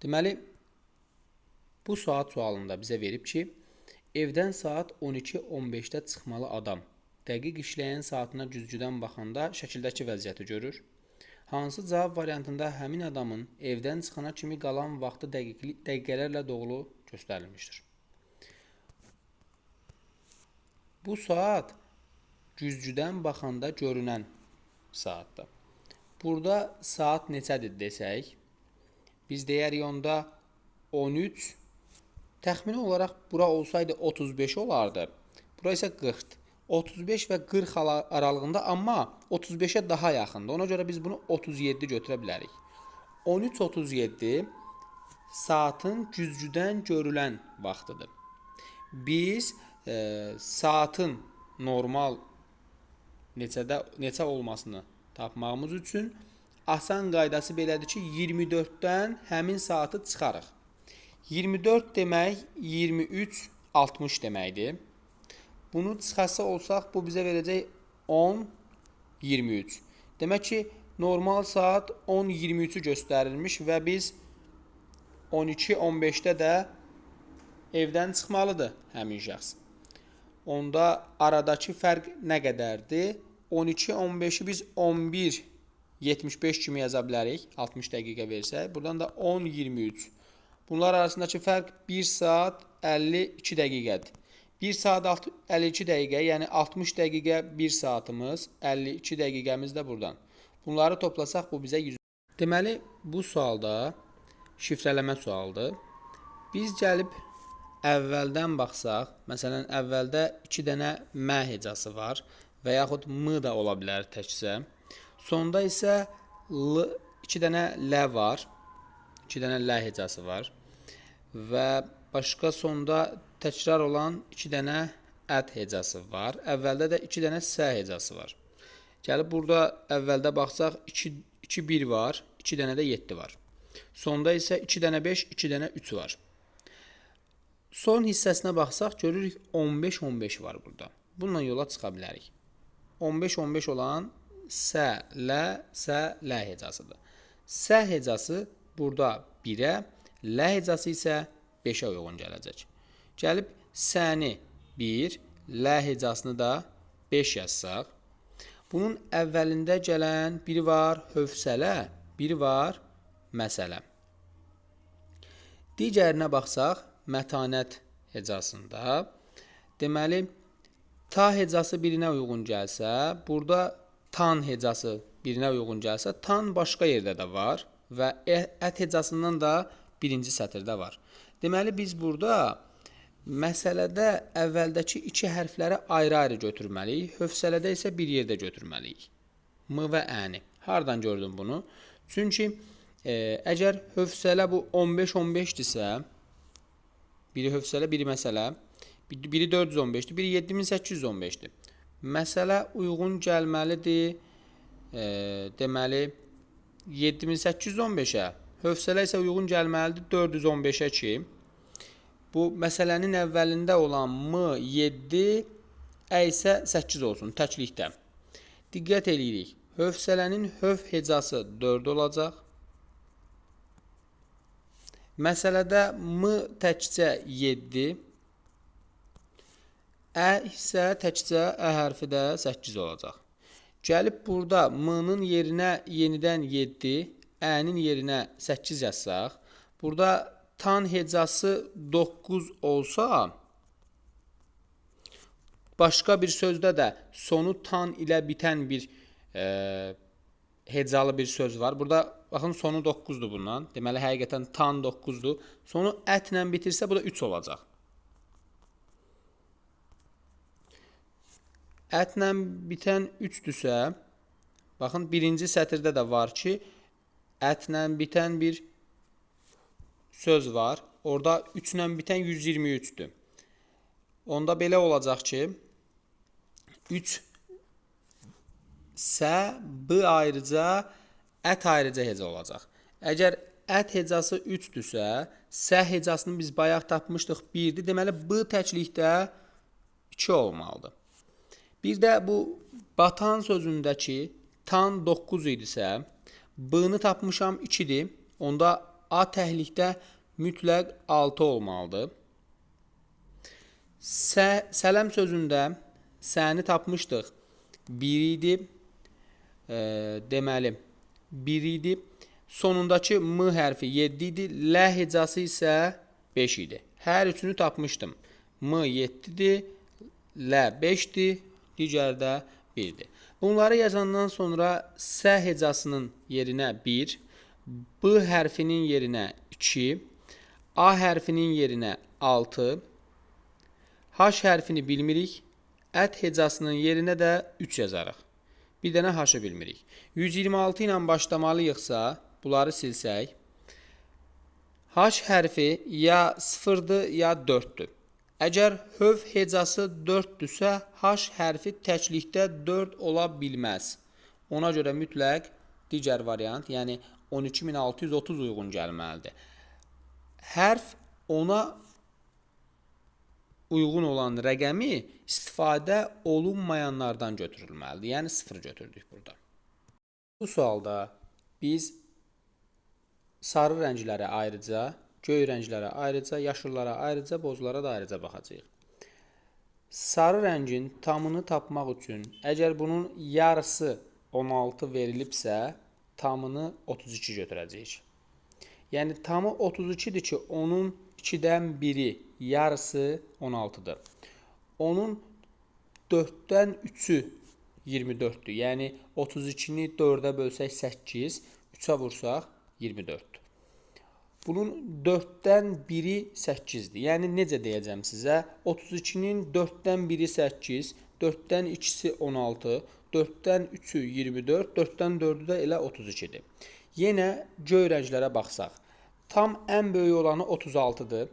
Deməli, bu saat sualında bizə verib ki, evdən saat 12:15-də çıxmalı adam dəqiq işləyən saatına güzgüdən baxanda şəkildəki vəziyyəti görür. Hansı cavab variantında həmin adamın evdən çıxana kimi qalan vaxtı dəqiqələrlə doğru göstərilmişdir? Bu saat güzgüdən baxanda görünən saatdır. Burada saat neçədir desək, biz deyərik onda 13, təxmini olaraq bura olsaydı 35 olardı. Bura isə 40. 35 və 40 aralığında, amma 35-ə daha yaxındır. Ona görə biz bunu 37 götürə bilərik. 13:37 saatın güzgüdən görülən vaxtıdır. Biz saatın normal neçə olmasını tapmağımız üçün asan qaydası belədir ki, 24-dən həmin saatı çıxarıq. 24 demək 23:60 deməkdir. Bunu çıxarsa olsaq, bu bizə verəcək 10:23. Demək ki, normal saat 10:23-ü göstərilmiş və biz 12:15-də də evdən çıxmalıdır həmin şəxs. Onda aradakı fərq nə qədərdir? 12:15-i biz 11:75 kimi yaza bilərik, 60 dəqiqə versək. Buradan da 10:23. Bunlar arasındakı fərq 1 saat 52 dəqiqədir. 1 saat 52 dəqiqə, yəni 60 dəqiqə 1 saatımız, 52 dəqiqəmiz də buradan. Bunları toplasaq bu bizə 100. Deməli, bu sualda şifrələmə sualıdır. Biz gəlib əvvəldən baxsaq, məsələn, əvvəldə 2 dənə M hecası var və yaxud M da ola bilər təkcə. Sonda isə 2 dənə L var, 2 dənə L hecası var və başqa sonda təkrar olan 2 dənə ət hecası var. Əvvəldə də 2 dənə S hecası var. Gəlib burada əvvəldə baxsaq 2 1 var, 2 dənə də 7 var. Sonda isə 2 dənə 5, 2 dənə 3 var. Son hissəsinə baxsaq görürük 15-15 var burada. Bununla yola çıxa bilərik. 15-15 olan S, L hecasıdır. S hecası burada 1-ə, L hecası isə 5-ə uyğun gələcək. Gəlib S-ni 1, L hecasını da 5 yazsaq, bunun əvvəlində gələn biri var hövsələ, biri var məsələ. Digərinə baxsaq, mətanət hecasında, deməli, ta hecası birinə uyğun gəlsə, burada tan hecası birinə uyğun gəlsə, tan başqa yerdə də var və ət hecasından da birinci sətirdə var. Deməli, biz burada məsələdə əvvəldəki 2 hərfləri ayrı-ayrı götürməliyik, hövsələdə isə bir yerdə götürməliyik. M və Ə-ni. Hardan gördüm bunu? Çünki əgər hövsələ bu 15-15-dirsə, biri hövsələ, biri məsələ, biri 415-dir, biri 7815-dir. Məsələ uyğun gəlməlidir, deməli, 7815-ə, hövsələ isə uyğun gəlməlidir 415-ə ki, bu məsələnin əvvəlində olan M 7, Ə isə 8 olsun, təklikdə. Diqqət edirik, hövsələnin höv hecası 4 olacaq. Məsələdə M təkcə 7, Ə isə təkcə Ə hərfi də 8 olacaq. Gəlib burada M-nın yerinə yenidən 7, Ə-nin yerinə 8 yazsaq, burada tan hecası 9 olsa, başqa bir sözdə də sonu tan ilə bitən bir hecalı bir söz var. Burada baxın sonu 9-dur bundan. Deməli həqiqətən tan 9-dur. Sonu ətlə bitirsə bu da 3 olacaq. Ətlə bitən 3-dürsə, baxın birinci sətirdə də var ki, ətlə bitən bir söz var. Orada 3-lə bitən 123-dür. Onda belə olacaq ki, 3 S, B ayrıca, ət ayrıca heca olacaq. Əgər ət hecası 3-dürsə, S hecasını biz bayaq tapmışdıq 1-dir. Deməli, B təklikdə 2 olmalıdır. Bir də bu batan sözündəki tan 9 idisə, B-ni tapmışam 2-dir. Onda A təhlikdə mütləq 6 olmalıdır. Sələm sözündə səni tapmışdıq. 1 idi. Deməli 1 idi. Sonundakı M hərfi 7 idi. L hecası isə 5 idi. Hər üçünü tapmışdım. M 7-dir, L 5-dir, digəri də 1-dir. Bunları yazandan sonra S hecasının yerinə 1, B hərfinin yerinə 2, A hərfinin yerinə 6, H hərfini bilmirik, ət hecasının yerinə də 3 yazarıq. Bir dənə H-ı bilmirik. 126 ilə başlamalıyıqsa, bunları silsək, H hərfi ya 0-dır, ya 4-dür. Əgər höv hecası 4-dürsə, H hərfi təklikdə 4 ola bilməz. Ona görə mütləq digər variant, yəni 12630 uyğun gəlməlidir. Hərf ona uyğun olan rəqəmi istifadə olunmayanlardan götürülməlidir. Yəni 0 götürdük burada. Bu sualda biz sarı rənglərə ayrıca, göy rənglərə ayrıca, yaşıllara ayrıca, bozlara da ayrıca baxacağıq. Sarı rəngin tamını tapmaq üçün, əgər bunun yarısı 16 verilibsə, tamını 32 götürəcəyik. Yəni tamı 32-dir ki, onun 2-dən biri, yarısı 16-dır. Onun 4-dən 3-ü 24-dür. Yəni 32-ni 4-ə bölsək 8, 3-ə vursaq 24-dür. Bunun 4-dən 1-i 8-dir. Yəni necə deyəcəm sizə? 32-nin 4-dən 1-i 8, 4-dən 2-si 16, 4-dən 3-ü 24, 4-dən 4-ü də elə 32-dir. Yenə göy rənglərə baxsaq. Tam ən böyük olanı 36-dır.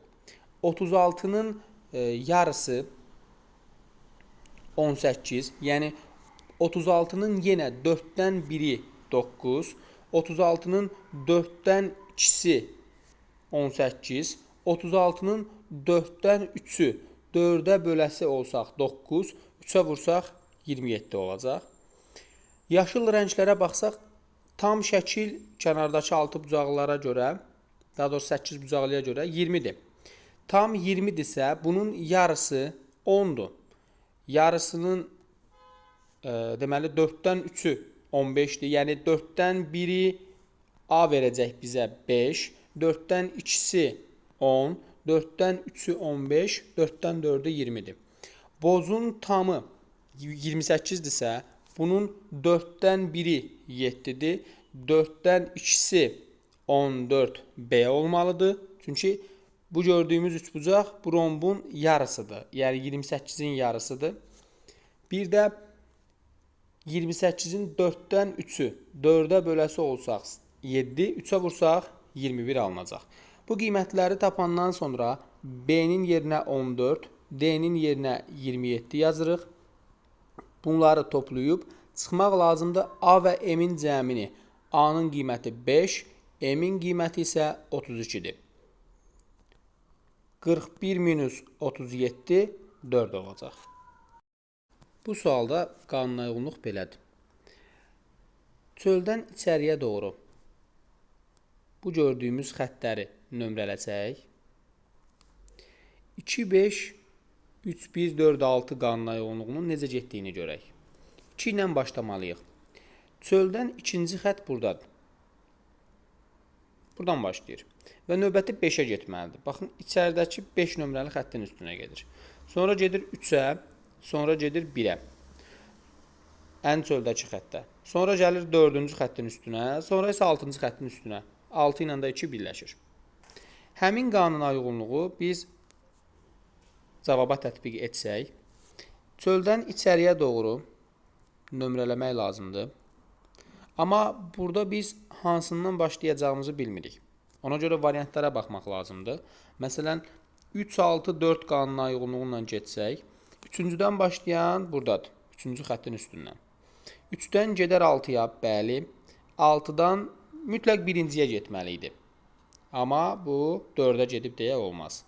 36-nın yarısı 18, yəni 36-nın yenə 4-dən 1-i 9, 36-nın 4-dən 2-si 18, 36-nın 4-dən 3-ü 4-ə böləsi olsaq 9, 3-ə vursaq 27 olacaq. Yaşıl rənglərə baxsaq, tam şəkil kənardakı 6 bucaqlara görə, daha doğrusu 8 bucaqlıya görə 20-dir. Tam 20-dirsə, bunun yarısı 10-dur. Yarısının deməli 4-dən 3-ü 15-dir. Yəni 4-dən 1-i A verəcək bizə 5, 4-dən 2-si 10, 4-dən 3-ü 15, 4-dən 4-ü 20-dir. Bozun tamı 28-dirsə, bunun 4-dən 1-i 7-dir, 4-dən 2-si 14 B olmalıdır. Çünki bu gördüyümüz üçbucaq bu rombun yarısıdır. Yəni 28-in yarısıdır. Bir də 28-in 4-dən 3-ü 4-ə böləsi olsaq 7, 3-ə vursaq 21 alınacaq. Bu qiymətləri tapandan sonra B-nin yerinə 14, D-nin yerinə 27 yazırıq. Bunları toplayıb çıxmaq lazımdır A və M-in cəmini. A-nın qiyməti 5, M-in qiyməti isə 32-dir. 41 minus 37 4 olacaq. Bu sualda qanuna uyğunluq belədir. Çöldən içəriyə doğru bu gördüyümüz xəttləri nömrələsək, 2, 5, 3, 1, 4, 6 qanuna uyğunluğunun necə getdiyini görək. 2 ilə başlamalıyıq. Çöldən ikinci xətt buradadır. Buradan başlayır. Və növbəti 5-ə getməlidir. Baxın, içəridəki 5 nömrəli xəttin üstünə gedir. Sonra gedir 3-ə, sonra gedir 1-ə. Ən çöldəki xəttə. Sonra gəlir 4-cü xəttin üstünə, sonra isə 6-cı xəttin üstünə. 6 ilə də 2 birləşir. Həmin qanuna uyğunluğu biz cavaba tətbiq etsək, çöldən içəriyə doğru nömrələmək lazımdır. Amma burada biz hansından başlayacağımızı bilmirik. Ona görə variantlara baxmaq lazımdır. Məsələn, 3, 6, 4 qanuna uyğunluğunla getsək, 3-cüdən başlayan buradadır. 3-cü xəttin üstündən. 3-dən gedər 6-ya, bəli. 6-dan mütləq birinciyə getməli idi. Amma bu 4-ə gedib deyə olmaz.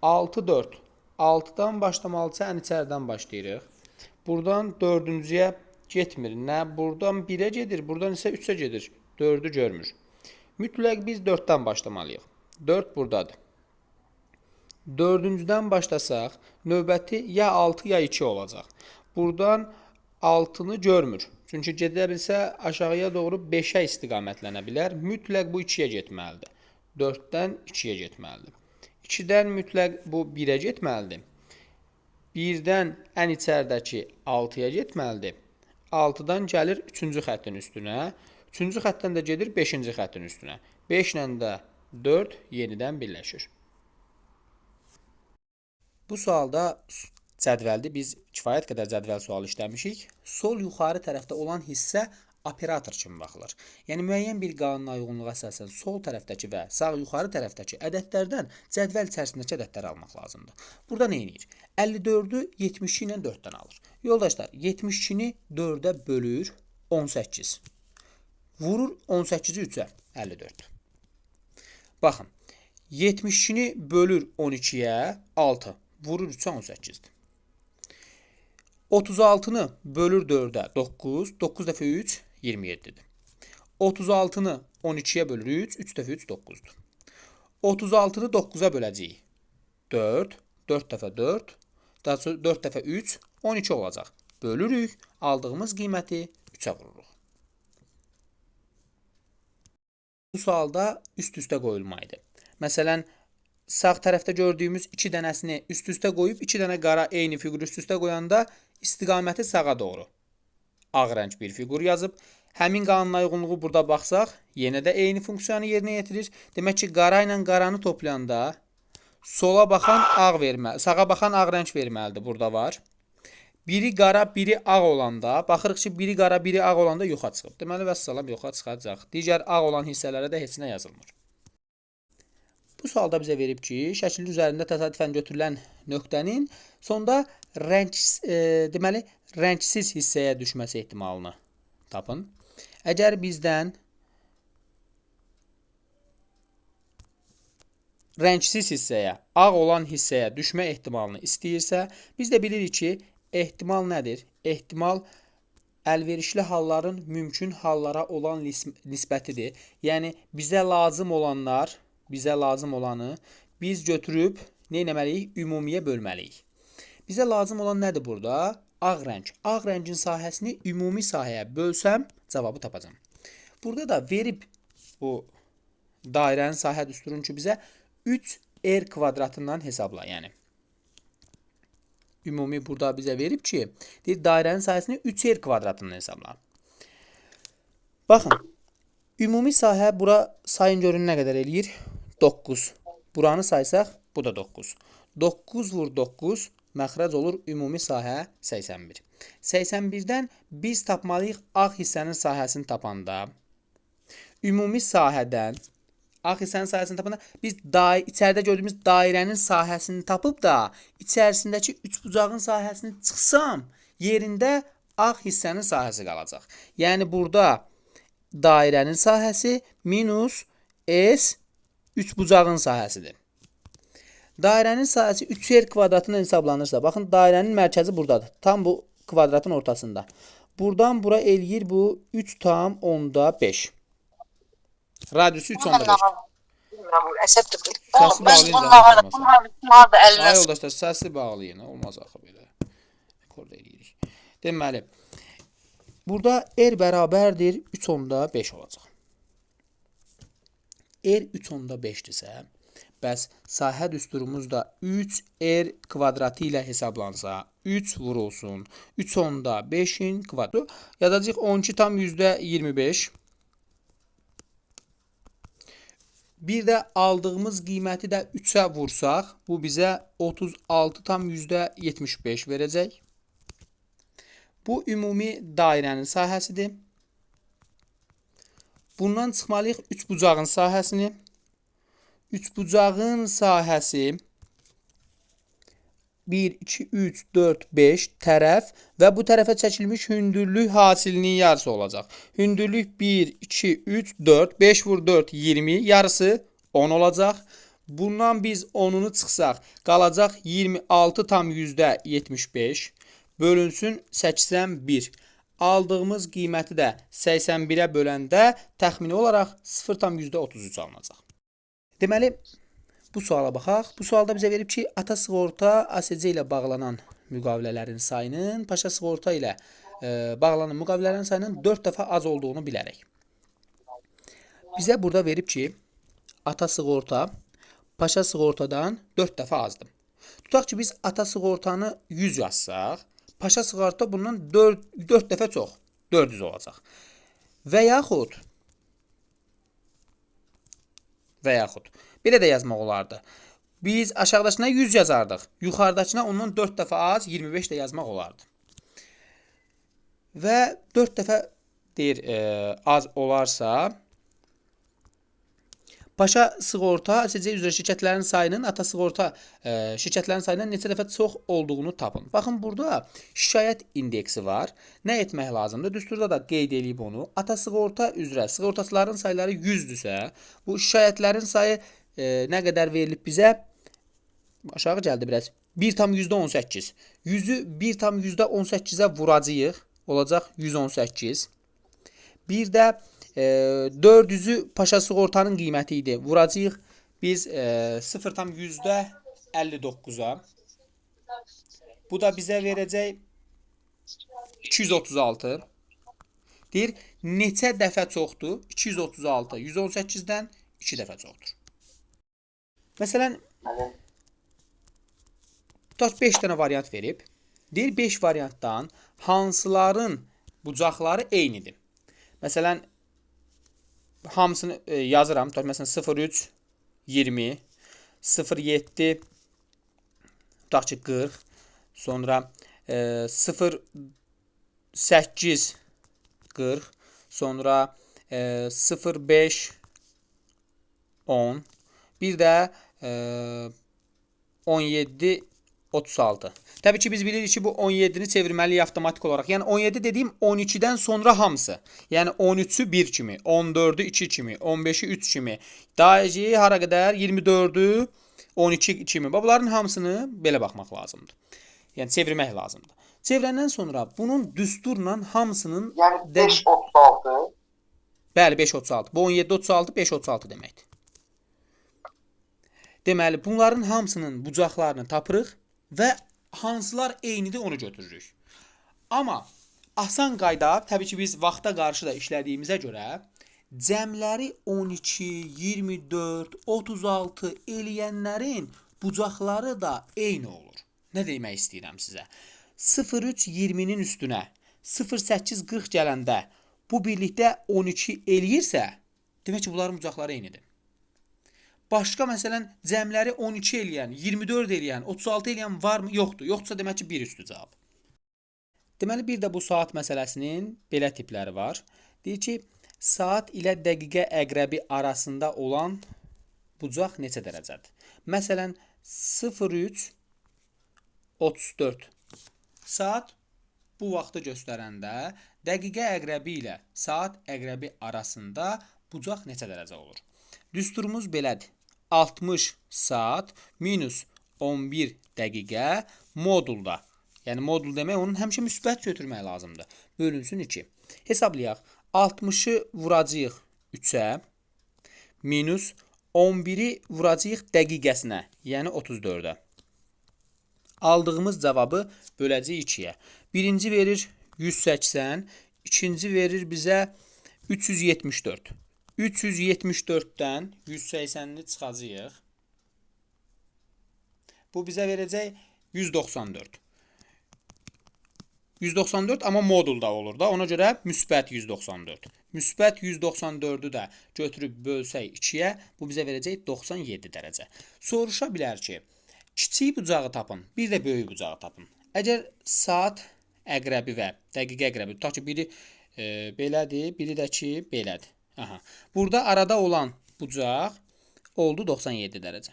6, 4. 6-dan başlamalıca ən içəridən başlayırıq. Buradan 4-cüyə getmir. Nə buradan 1-ə gedir, buradan isə 3-ə gedir. 4-ü görmür. Mütləq biz 4-dən başlamalıyıq. 4 buradadır. 4-cüdən başlasaq, növbəti ya 6 ya 2 olacaq. Buradan 6-nı görmür. Çünki gedə bilsə aşağıya doğru 5-ə istiqamətlənə bilər. Mütləq bu 2-yə getməlidir. 4-dən 2-yə getməlidir. 2-dən mütləq bu 1-ə getməlidir. 1-dən ən içəridəki 6-ya getməlidir. 6-dan gəlir 3-cü xəttin üstünə. 3-cü xəttdən də gedir 5-ci xəttin üstünə. 5 ilə də 4 yenidən birləşir. Bu sualda cədvəldə biz kifayət qədər cədvəl sualı işləmişik. Sol yuxarı tərəfdə olan hissə operator kimi baxılır. Yəni müəyyən bir qanuna uyğunluğa əsasən sol tərəfdəki və sağ yuxarı tərəfdəki ədədlərdən cədvəl içərisindəki ədədləri almaq lazımdır. Burada nə edir? 54-ü 72 ilə 4-dən alır. Yoldaşlar, 72-ni 4-ə bölür 18. Vurur 18-i 3-ə 54. Baxın, 72-ni bölür 12-yə 6. Vurur 3-ə 18-dir. 36-nı bölür 4-ə 9. 9 dəfə 3 27-dir. 36-nı 12-yə bölür 3. 3 dəfə 3 9-dur. 36-nı 9-a böləcəyik. 4. 4 dəfə 4. 4 dəfə 3 12 olacaq. Bölürük. Aldığımız qiyməti 3-ə vururuq. Bu sualda üst-üstə qoyulmaydı. Məsələn, sağ tərəfdə gördüyümüz 2 dənəsini üst-üstə qoyub 2 dənə qara eyni fiqur üst-üstə qoyanda istiqaməti sağa doğru ağ rəng bir fiqur yazıb. Həmin qanuna uyğunluğu burada baxsaq, yenə də eyni funksiyanı yerinə yetirir. Demək ki, qara ilə qaranı toplayanda sola baxan ağ verməli, sağa baxan ağ rəng verməlidir. Burada var. Biri qara, biri ağ olanda, baxırıq ki, biri qara, biri ağ olanda yoxa çıxıb. Deməli, vəssalam yoxa çıxacaq. Digər ağ olan hissələrə də heç nə yazılmır. Bu sualda bizə verib ki, şəkil üzərində təsadüfən götürülən nöqtənin sonda deməli, rəngsiz hissəyə düşməsi ehtimalını tapın. Əgər bizdən rəngsiz hissəyə, ağ olan hissəyə düşmə ehtimalını istəyirsə, biz də bilirik ki, ehtimal nədir? Ehtimal əlverişli halların mümkün hallara olan nisbətidir. Yəni, bizə lazım olanı biz götürüb nə etməliyik? Ümumiyə bölməliyik. Bizə lazım olan nədir burada? Ağ rəng. Ağ rəngin sahəsini ümumi sahəyə bölsəm, cavabı tapacam. Burada da verib bu dairənin sahə düsturunu ki, bizə 3r kvadratından hesabla. Yəni, ümumi burada bizə verib ki, dairənin sahəsini 3r kvadratından hesabla. Baxın, ümumi sahə bura sayın görün nə qədər eləyir? 9. Buranı saysaq, bu da 9. 9 vur 9, məxrəc olur ümumi sahə 81. 81-dən biz tapmalıyıq ağ hissənin sahəsini tapanda. Ümumi sahədən ağ hissənin sahəsini tapanda biz içəridə gördüyümüz dairənin sahəsini tapıb da içərisindəki üçbucağın sahəsini çıxsam, yerində ağ hissənin sahəsi qalacaq. Yəni, burada dairənin sahəsi minus S üçbucağın sahəsidir. Dairənin sahəsi 3r kvadratından hesablanırsa, baxın, dairənin mərkəzi buradadır. Tam bu kvadratın ortasında. Buradan bura eləyir bu 3,5. Radiusu 3,5. Səsi bağlayın. Ay yoldaşlar, səsi bağlayın. Olmaz axı belə. Rekord eləyirik. Deməli, burada r bərabərdir 3,5 olacaq. R 3,5-dirsə, bəs sahə düsturumuz da 3r kvadratı ilə hesablansa, 3 vurulsun, 3,5-in kvadratı. Yazacaq 12,25. Bir də aldığımız qiyməti də 3-ə vursaq, bu bizə 36,75 verəcək. Bu ümumi dairənin sahəsidir. Bundan çıxmalıyıq üçbucağın sahəsini. Üçbucağın sahəsi 1, 2, 3, 4, 5 tərəf və bu tərəfə çəkilmiş hündürlük hasilinin yarısı olacaq. Hündürlük 1, 2, 3, 4, 5 vur 4, 20, yarısı 10 olacaq. Bundan biz 10'unu çıxsaq, qalacaq 26,75 bölünsün 81. aldığımız qiyməti də 81-ə böləndə təxmini olaraq 0,33 alınacaq. Deməli, bu suala baxaq. Bu sualda bizə verib ki, ata sığorta ASC ilə bağlanan müqavilələrin sayının paşa sığorta ilə bağlanan müqavilələrin sayının 4 dəfə az olduğunu bilərək. Bizə burada verib ki, ata sığorta paşa sığortadan 4 dəfə azdır. Tutaq ki, biz ata sığortanı 100 yazsaq, paşa sığorta bundan 4 dəfə çox, 400 olacaq. Və yaxud belə də yazmaq olardı. Biz aşağıdakına 100 yazardıq. Yuxarıdakına ondan 4 dəfə az 25 də yazmaq olardı. Və 4 dəfə deyir az olarsa paşa sığorta ASC üzrə şirkətlərin sayının ata sığorta şirkətlərin sayından neçə dəfə çox olduğunu tapın. Baxın, burada şikayət indeksi var. Nə etmək lazımdır? Düsturda da qeyd edib onu. Ata sığorta üzrə sığortaçıların sayları 100-dürsə, bu şikayətlərin sayı nə qədər verilib bizə? Aşağı gəldi biraz. 1,18. 100-ü 1,18-ə vuracağıq. Olacaq 118. Bir də 400-ü paşa sığortanın qiyməti idi. Vuracağıq biz 0,59-a. Bu da bizə verəcək 236. Deyir, neçə dəfə çoxdur? 236. 118-dən 2 dəfə çoxdur. Məsələn, 5 dənə variant verib. Deyir, 5 variantdan hansıların bucaqları eynidir? Məsələn, hamısını yazıram. Məsələn, 03, 20, 07, tutaq ki, 40, sonra 08, 40, sonra 05, 10, bir də 17, 36. Təbii ki, biz bilirik ki, bu 17-ni çevirməliyik avtomatik olaraq. Yəni 17 dediyim 12-dən sonra hamısı. Yəni 13-ü 1 kimi, 14-ü 2 kimi, 15-i 3 kimi, dahi hara qədər 24-ü 12 kimi. Bunların hamısını belə baxmaq lazımdır. Yəni çevirmək lazımdır. Çevirəndən sonra bunun düsturla hamısının... Yəni 5,36. Bəli, 5,36. Bu 17,36, 5,36 deməkdir. Deməli, bunların hamısının bucaqlarını tapırıq və hansılar eynidir onu götürürük. Amma asan qayda, təbii ki, biz vaxta qarşı da işlədiyimizə görə cəmləri 12, 24, 36 eləyənlərin bucaqları da eyni olur. Nə demək istəyirəm sizə? 03, 20-nin üstünə 08, 40 gələndə bu birlikdə 12 eləyirsə, demək ki, bunların bucaqları eynidir. Başqa, məsələn, cəmləri 12 eləyən, 24 eləyən, 36 eləyən varmı? Yoxdur. Yoxdursa, demək ki, 1 üstü cavab. Deməli, bir də bu saat məsələsinin belə tipləri var. Deyir ki, saat ilə dəqiqə əqrəbi arasında olan bucaq neçə dərəcədir? Məsələn, 03, 34. Saat bu vaxtı göstərəndə dəqiqə əqrəbi ilə saat əqrəbi arasında bucaq neçə dərəcə olur? Düsturumuz belədir. 60 saat minus 11 dəqiqə modulda. Yəni modul demək, onun həmişə müsbət götürmək lazımdır. Bölünsün 2. Hesablayaq. 60-ı vuracağıq 3-ə minus 11-i vuracağıq dəqiqəsinə, yəni 34-ə. Aldığımız cavabı böləcəyik 2-yə. Birinci verir 180, ikinci verir bizə 374. 374-dən 180-ni çıxacağıq. Bu bizə verəcək 194. 194, amma modulda olur da. Ona görə müsbət 194. Müsbət 194-ü də götürüb bölsək 2-yə, bu bizə verəcək 97 dərəcə. Soruşa bilər ki, kiçik bucağı tapın, bir də böyük bucağı tapın. Əgər saat əqrəbi və dəqiqə əqrəbi, tutaq ki, biri belədir, biri də ki, belədir. Aha. Burada arada olan bucaq oldu 97 dərəcə.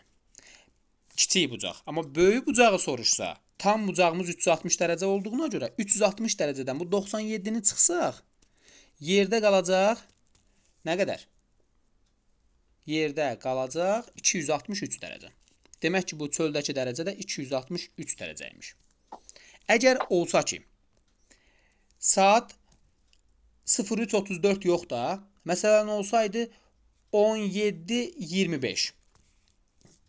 Kiçik bucaq. Amma böyük bucağı soruşsa, tam bucağımız 360 dərəcə olduğuna görə 360 dərəcədən bu 97-ni çıxsaq, yerdə qalacaq nə qədər? Yerdə qalacaq 263 dərəcə. Demək ki, bu çöldəki dərəcə də 263 dərəcəymiş. Əgər olsa ki, saat 0334 yox da. Məsələn olsaydı 1725.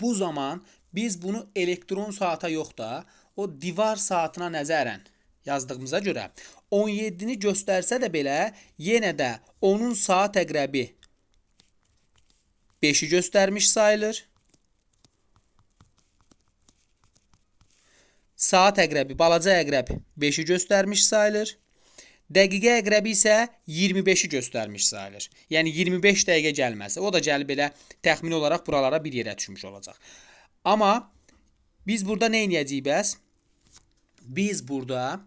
Bu zaman biz bunu elektron saata yox da, o divar saatına nəzərən yazdığımıza görə 17-ni göstərsə də belə, yenə də onun saat əqrəbi 5-i göstərmiş sayılır. Saat əqrəbi, balaca əqrəb 5-i göstərmiş sayılır. Dəqiqə əqrəbi isə 25-i göstərmiş sayılır. Yəni 25 dəqiqə gəlməsi. O da gəlib belə təxmini olaraq buralara bir yerə düşmüş olacaq. Amma biz burada nə edəcəyik bəs? Biz burada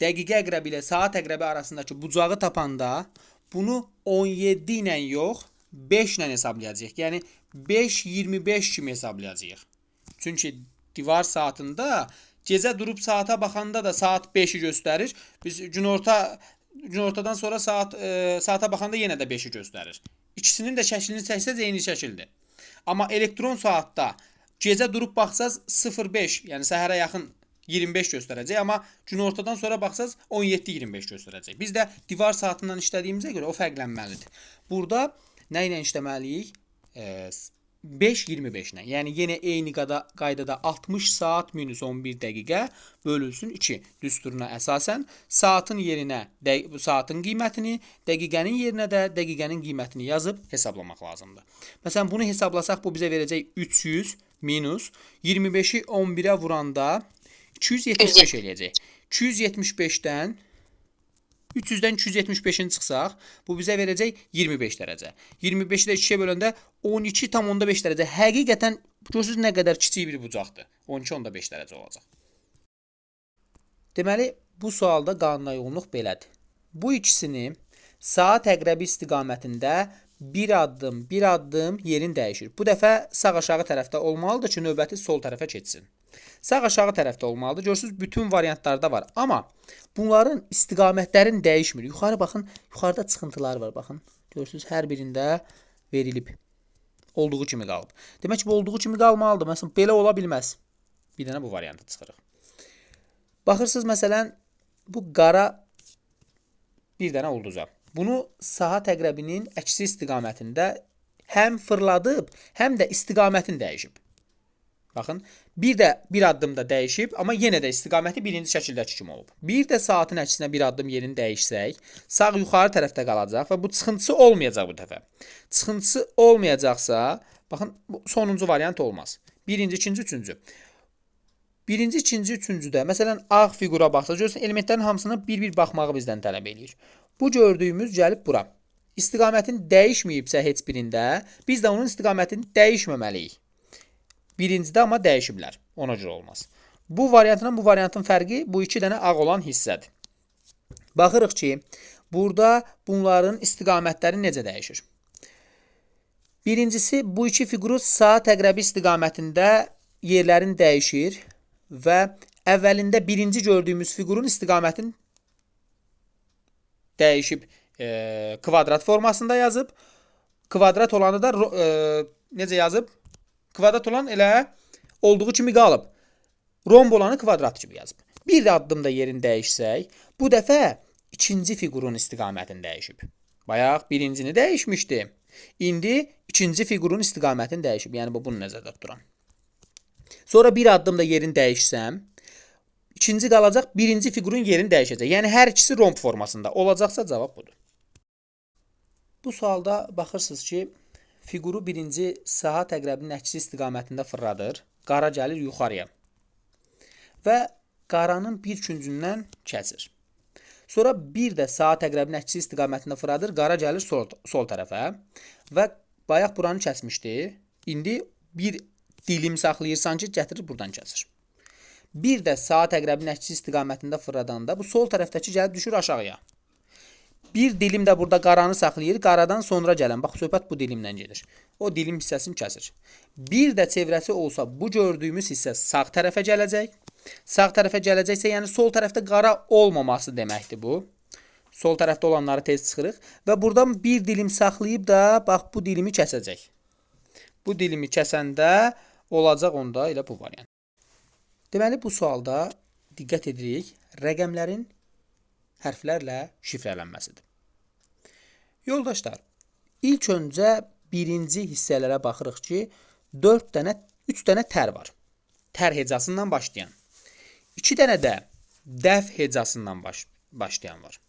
dəqiqə əqrəbi ilə saat əqrəbi arasındakı bucağı tapanda bunu 17 ilə yox, 5 ilə hesablayacağıq. Yəni 5:25 kimi hesablayacağıq. Çünki divar saatında gecə durub saata baxanda da saat 5-i göstərir. Biz günortadan sonra saata baxanda yenə də 5-i göstərir. İkisinin də şəklini çəksəz eyni şəkildir. Amma elektron saatda gecə durub baxsaz 05, yəni səhərə yaxın 25 göstərəcək, amma günortadan sonra baxsaz 17:25 göstərəcək. Biz də divar saatından işlədiyimizə görə o fərqlənməlidir. Burada nə ilə işləməliyik? 5:25 ilə. Yəni yenə eyni qaydada 60 saat minus 11 dəqiqə bölünsün 2 düsturuna əsasən saatın yerinə saatın qiymətini, dəqiqənin yerinə də dəqiqənin qiymətini yazıb hesablamaq lazımdır. Məsələn, bunu hesablasaq bu bizə verəcək 300 minus 25-i 11-ə vuranda 275 eləyəcək. 275-dən 300-dən 275-ini çıxsaq, bu bizə verəcək 25 dərəcə. 25-i də 2-yə böləndə 12,5 dərəcə. Həqiqətən görürsünüz nə qədər kiçik bir bucaqdır. 12,5 dərəcə olacaq. Deməli, bu sualda qanuna uyğunluq belədir. Bu ikisini saat əqrəbi istiqamətində bir addım yerin dəyişir. Bu dəfə sağ aşağı tərəfdə olmalıdır ki, növbəti sol tərəfə keçsin. Sağ aşağı tərəfdə olmalıdır. Görürsünüz, bütün variantlarda var. Amma bunların istiqamətlərini dəyişmir. Yuxarı baxın, yuxarıda çıxıntılar var. Baxın, görürsünüz, hər birində verilib. Olduğu kimi qalıb. Demək ki, bu olduğu kimi qalmalıdır. Məsələn, belə ola bilməz. Bir dənə bu variantı çıxırıq. Baxırsınız, məsələn, bu qara bir dənə ulduza. Bunu saat əqrəbinin əksi istiqamətində həm fırladıb, həm də istiqamətini dəyişib. Baxın, bir addımda dəyişib, amma yenə də istiqaməti birinci şəkildəki kimi olub. Bir də saatın əksinə bir addım yerini dəyişsək, sağ yuxarı tərəfdə qalacaq və bu çıxıntısı olmayacaq bu dəfə. Çıxıntısı olmayacaqsa, baxın, bu sonuncu variant olmaz. Birinci, ikinci, üçüncü. Birinci, ikinci, üçüncüdə, məsələn, ağ fiqura baxsaq, görürsünüz, elementlərin hamısına bir-bir baxmağı bizdən tələb eləyir. Bu gördüyümüz gəlib bura. İstiqamətin dəyişməyibsə heç birində, biz də onun istiqamətini dəyişməməliyik. Birincidə amma dəyişiblər. Ona görə olmaz. Bu variantla bu variantın fərqi bu iki dənə ağ olan hissədir. Baxırıq ki, burada bunların istiqamətləri necə dəyişir. Birincisi, bu iki fiquru saat əqrəbi istiqamətində yerlərini dəyişir və əvvəlində birinci gördüyümüz fiqurun istiqamətini dəyişib kvadrat formasında yazıb. Kvadrat olanı da necə yazıb? Kvadrat olan elə olduğu kimi qalıb. Romb olanı kvadrat kimi yazıb. Bir də addımda yerini dəyişsək, bu dəfə ikinci fiqurun istiqamətini dəyişib. Bayaq birincini dəyişmişdi. İndi ikinci fiqurun istiqamətini dəyişib. Yəni bunu nəzərdə tuturam. Sonra bir addımda yerini dəyişsəm, ikinci qalacaq, birinci fiqurun yerini dəyişəcək. Yəni hər ikisi romb formasında olacaqsa cavab budur. Bu sualda baxırsınız ki, fiquru birinci saat əqrəbinin əksi istiqamətində fırladır. Qara gəlir yuxarıya. Və qaranın bir küncündən kəsir. Sonra bir də saat əqrəbinin əksi istiqamətində fırladır. Qara gəlir sol tərəfə. Və bayaq buranı kəsmişdi. İndi bir dilim saxlayırsan ki, gətirir buradan kəsir. Bir də saat əqrəbinin əksi istiqamətində fırladanda bu sol tərəfdəki gəlib düşür aşağıya. Bir dilim də burada qaranı saxlayır. Qaradan sonra gələn. Bax, söhbət bu dilimdən gedir. O dilim hissəsini kəsir. Bir də çevrəsi olsa bu gördüyümüz hissə sağ tərəfə gələcək. Sağ tərəfə gələcəksə, yəni sol tərəfdə qara olmaması deməkdir bu. Sol tərəfdə olanları tez çıxırıq. Və buradan bir dilim saxlayıb da, bax, bu dilimi kəsəcək. Bu dilimi kəsəndə olacaq onda elə bu variant. Deməli, bu sualda diqqət edirik. Rəqəmlərin hərflərlə şifrələnməsidir. Yoldaşlar, ilk öncə birinci hissələrə baxırıq ki, 3 dənə tər var. Tər hecasından başlayan. 2 dənə də dəf hecasından başlayan var.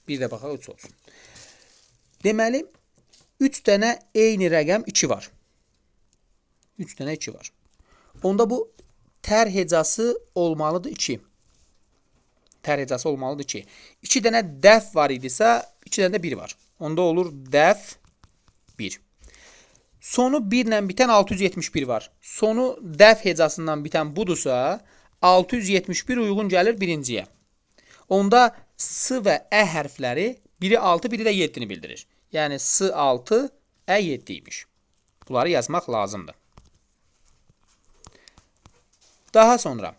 Bir də baxaq 3 olsun. Deməli, 3 dənə eyni rəqəm 2 var. 3 dənə 2 var. Onda bu tər hecası olmalıdır 2. Tər hecası olmalıdır 2. 2 dənə dəf var idisə, 2 dənə də 1 var. Onda olur dəf 1. Sonu 1 ilə bitən 671 var. Sonu dəf hecasından bitən budursa, 671 uyğun gəlir birinciyə. Onda S və Ə hərfləri biri 6, biri də 7-ni bildirir. Yəni S 6, Ə 7 imiş. Bunları yazmaq lazımdır. Daha sonra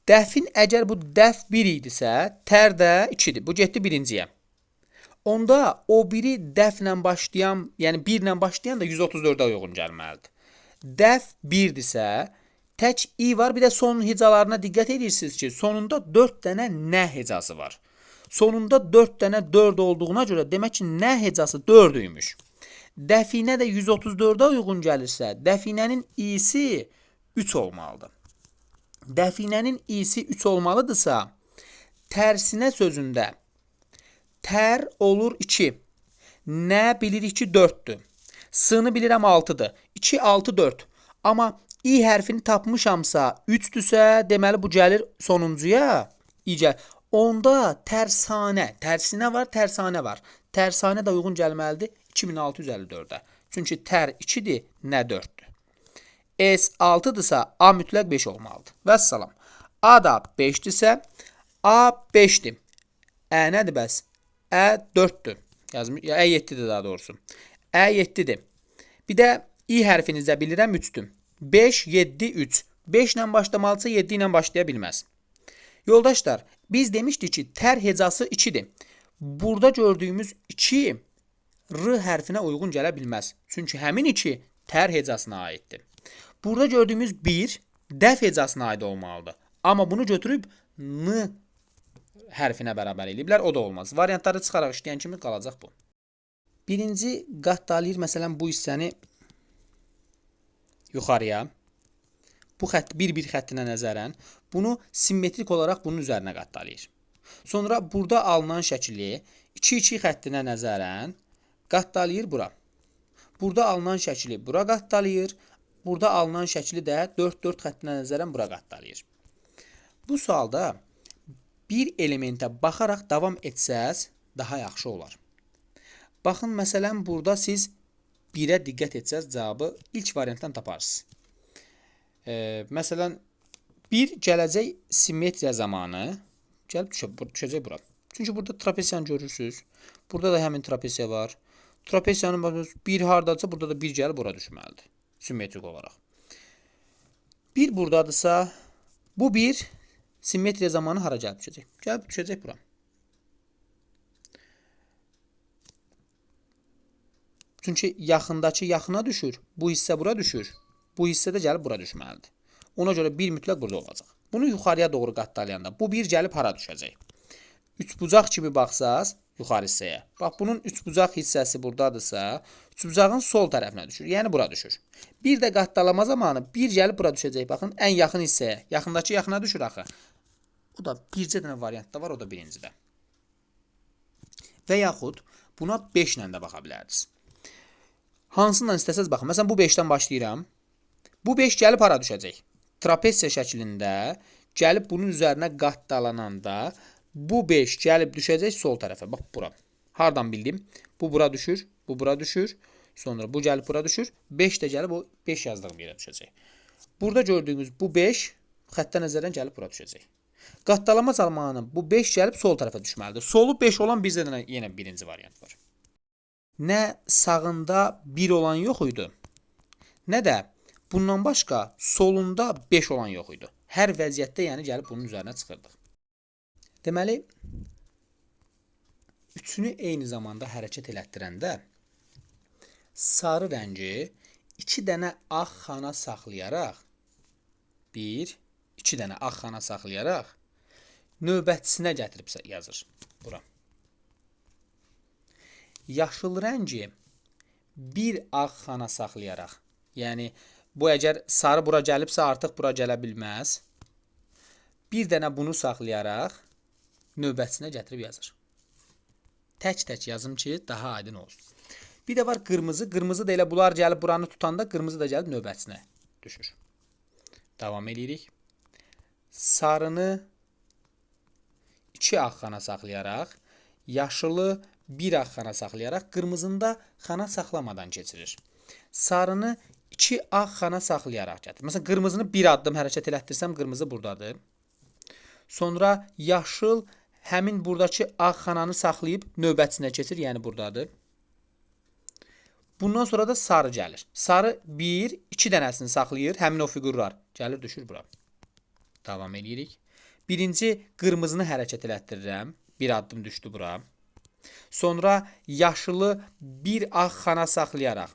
dəfin əgər bu dəf 1 idisə, tər də 2-dir. Bu getdi birinciyə. Onda o biri dəflə başlayan, yəni 1 ilə başlayan da 134-ə uyğun gəlməlidir. Dəf 1-dirsə, tək i var, bir də son hecalarına diqqət edirsiniz ki, sonunda 4 dənə nə hecası var. Sonunda 4 dənə 4 olduğuna görə demək ki, nə hecası 4 imiş. Dəfinə də 134-ə uyğun gəlirsə, dəfinənin i'si 3 olmalıdır. Dəfinənin i'si 3 olmalıdırsa, tərsinə sözündə tər olur 2. Nə bilirik ki 4-dür. S-nı bilirəm 6-dır. 2, 6, 4. Amma i hərfini tapmışamsa 3-dürsə, deməli bu gəlir sonuncuya. Onda tərsanə, tərsinə var, tərsanə var. Tərsanə də uyğun gəlməlidir 2654-ə. Çünki tər 2-dir, nə 4-dür. S 6-dırsa A mütləq 5 olmalıdır. Vəssalam. A da 5-dirsə A 5-dir. Ə nədir bəs? Ə 4-dür. Ə 7-dir daha doğrusu. Ə 7-dir. Bir də i hərfinizdə bilirəm 3-dür. 5, 7, 3. 5 ilə başlamalısa 7 ilə başlaya bilməz. Yoldaşlar, biz demişdik ki, tər hecası 2-dir. Burada gördüyümüz 2 R hərfinə uyğun gələ bilməz. Çünki həmin 2 tər hecasına aiddir. Burada gördüyümüz 1 dəf hecasına aid olmalıdır. Amma bunu götürüb N hərfinə bərabər eləyiblər, o da olmaz. Variantları çıxaraq işləyən kimi qalacaq bu. Birinci qatdalayır, məsələn, bu hissəni yuxarıya. Bu xətt bir xəttinə nəzərən bunu simmetrik olaraq bunun üzərinə qatdalayır. Sonra burada alınan şəkili 2-2 xəttinə nəzərən qatdalayır bura. Burada alınan şəkili bura qatdalayır. Burada alınan şəkili də 4-4 xəttinə nəzərən bura qatdalayır. Bu sualda bir elementə baxaraq davam etsəz daha yaxşı olar. Baxın, məsələn, burada siz 1-ə diqqət etsəz cavabı ilk variantdan taparsınız. Məsələn, 1 gələcək simmetriya zamanı gəlib düşəcək bura. Çünki burada trapesiyanı görürsünüz. Burada da həmin trapesiya var. Trapesiyanın 1 hardadırsa, burada da 1 gəlib bura düşməlidir. Simmetrik olaraq. 1 buradadırsa, bu 1 simmetriya zamanı hara gəlib düşəcək? Gəlib düşəcək bura. Çünki yaxındakı yaxına düşür. Bu hissə bura düşür. Bu hissə də gəlib bura düşməlidir. Ona görə 1 mütləq burada olacaq. Bunu yuxarıya doğru qatdalayanda bu 1 gəlib hara düşəcək? Üçbucaq kimi baxsaz yuxarı hissəyə. Bax, bunun üçbucaq hissəsi buradadırsa, üçbucağın sol tərəfinə düşür. Yəni bura düşür. Bir də qatdalama zamanı 1 gəlib bura düşəcək. Baxın, ən yaxın hissəyə. Yaxındakı yaxına düşür axı. O da bircə dənə variantda var, o da birincidə. Və yaxud buna 5 ilə də baxa bilərdiniz. Hansından istəsəz baxın. Məsələn, bu 5-dən başlayıram. Bu 5 gəlib hara düşəcək? Trapesiya şəklində gəlib bunun üzərinə qatdalananda bu 5 gəlib düşəcək sol tərəfə. Bax, bura. Hardan bildim? Bu bura düşür, bu bura düşür. Sonra bu gəlib bura düşür. 5 də gəlib o 5 yazdığım yerə düşəcək. Burada gördüyünüz bu 5 xəttə nəzərən gəlib bura düşəcək. Qatdalama zamanı bu 5 gəlib sol tərəfə düşməlidir. Solu 5 olan bizdə də yenə birinci variant var. Nə sağında 1 olan yox idi, nə də bundan başqa solunda 5 olan yox idi. Hər vəziyyətdə yəni gəlib bunun üzərinə çıxırdıq. Deməli, üçünü eyni zamanda hərəkət elətdirəndə sarı rəngi 2 dənə ağ xana saxlayaraq 2 dənə ağ xana saxlayaraq növbətçisinə gətirib yazır bura. Yaşıl rəngi bir ağ xana saxlayaraq, yəni bu əgər sarı bura gəlibsə artıq bura gələ bilməz. Bir dənə bunu saxlayaraq növbətçisinə gətirib yazır. Tək-tək yazım ki, daha aydın olsun. Bir də var qırmızı. Qırmızı da elə bunlar gəlib buranı tutanda qırmızı da gəlib növbətçisinə düşür. Davam edirik. Sarını 2 ağ xana saxlayaraq, yaşılı 1 ağ xana saxlayaraq, qırmızını da xana saxlamadan keçirir. Sarını 2 ağ xana saxlayaraq gətirir. Məsələn, qırmızını bir addım hərəkət elətdirsəm, qırmızı buradadır. Sonra yaşıl həmin buradakı ağ xananı saxlayıb növbətçisinə keçir, yəni buradadır. Bundan sonra da sarı gəlir. Sarı 1, 2 dənəsini saxlayır, həmin o fiqurlar gəlir, düşür bura. Davam edirik. Birinci qırmızını hərəkət elətdirirəm. Bir addım düşdü bura. Sonra yaşılı bir ağ xana saxlayaraq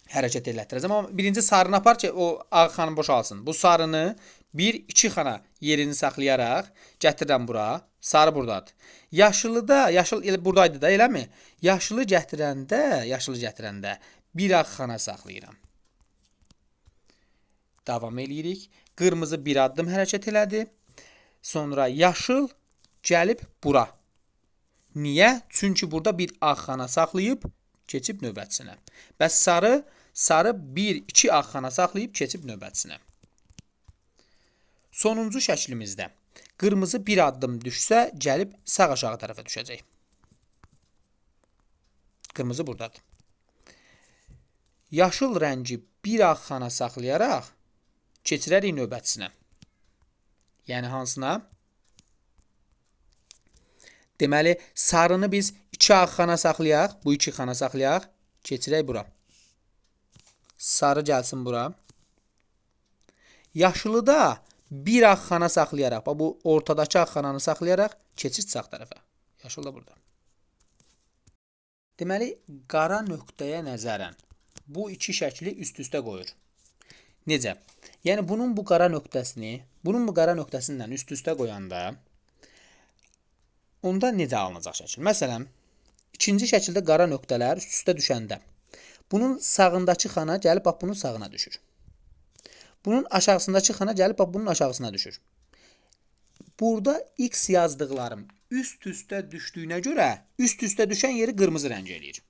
hərəkət elətdirəcəm. Amma birinci sarını apar ki, o ağ xanı boşalsın. Bu sarını 1-2 xana yerini saxlayaraq gətirirəm bura. Sarı buradadır. Yaşılı da, yaşıl elə buradaydı da, eləmi? Yaşılı gətirəndə bir ağ xana saxlayıram. Davam edirik. Qırmızı bir addım hərəkət elədi. Sonra yaşıl gəlib bura. Niyə? Çünki burada bir ağ xana saxlayıb keçib növbətçisinə. Bəs sarı 1-2 ağ xana saxlayıb keçib növbətçisinə. Sonuncu şəklimizdə qırmızı bir addım düşsə, gəlib sağ aşağı tərəfə düşəcək. Qırmızı buradadır. Yaşıl rəngi bir ağ xana saxlayaraq keçirərik növbətçisinə. Yəni hansına? Deməli, sarını biz 2 ağ xana saxlayaq, bu 2 xana saxlayaq, keçirək bura. Sarı gəlsin bura. Yaşılı da bir ağ xana saxlayaraq, bu ortadakı ağ xananı saxlayaraq keçir sağ tərəfə. Yaşıl da burada. Deməli, qara nöqtəyə nəzərən bu iki şəkli üst-üstə qoyur. Necə? Yəni, bunun bu qara nöqtəsindən üst-üstə qoyanda onda necə alınacaq şəkil? Məsələn, ikinci şəkildə qara nöqtələr üst-üstə düşəndə bunun sağındakı xana gəlib bunun sağına düşür. Bunun aşağısındakı xana gəlib bunun aşağısına düşür. Burada x yazdıqlarım üst-üstə düşdüyünə görə üst-üstə düşən yeri qırmızı rəng eləyir.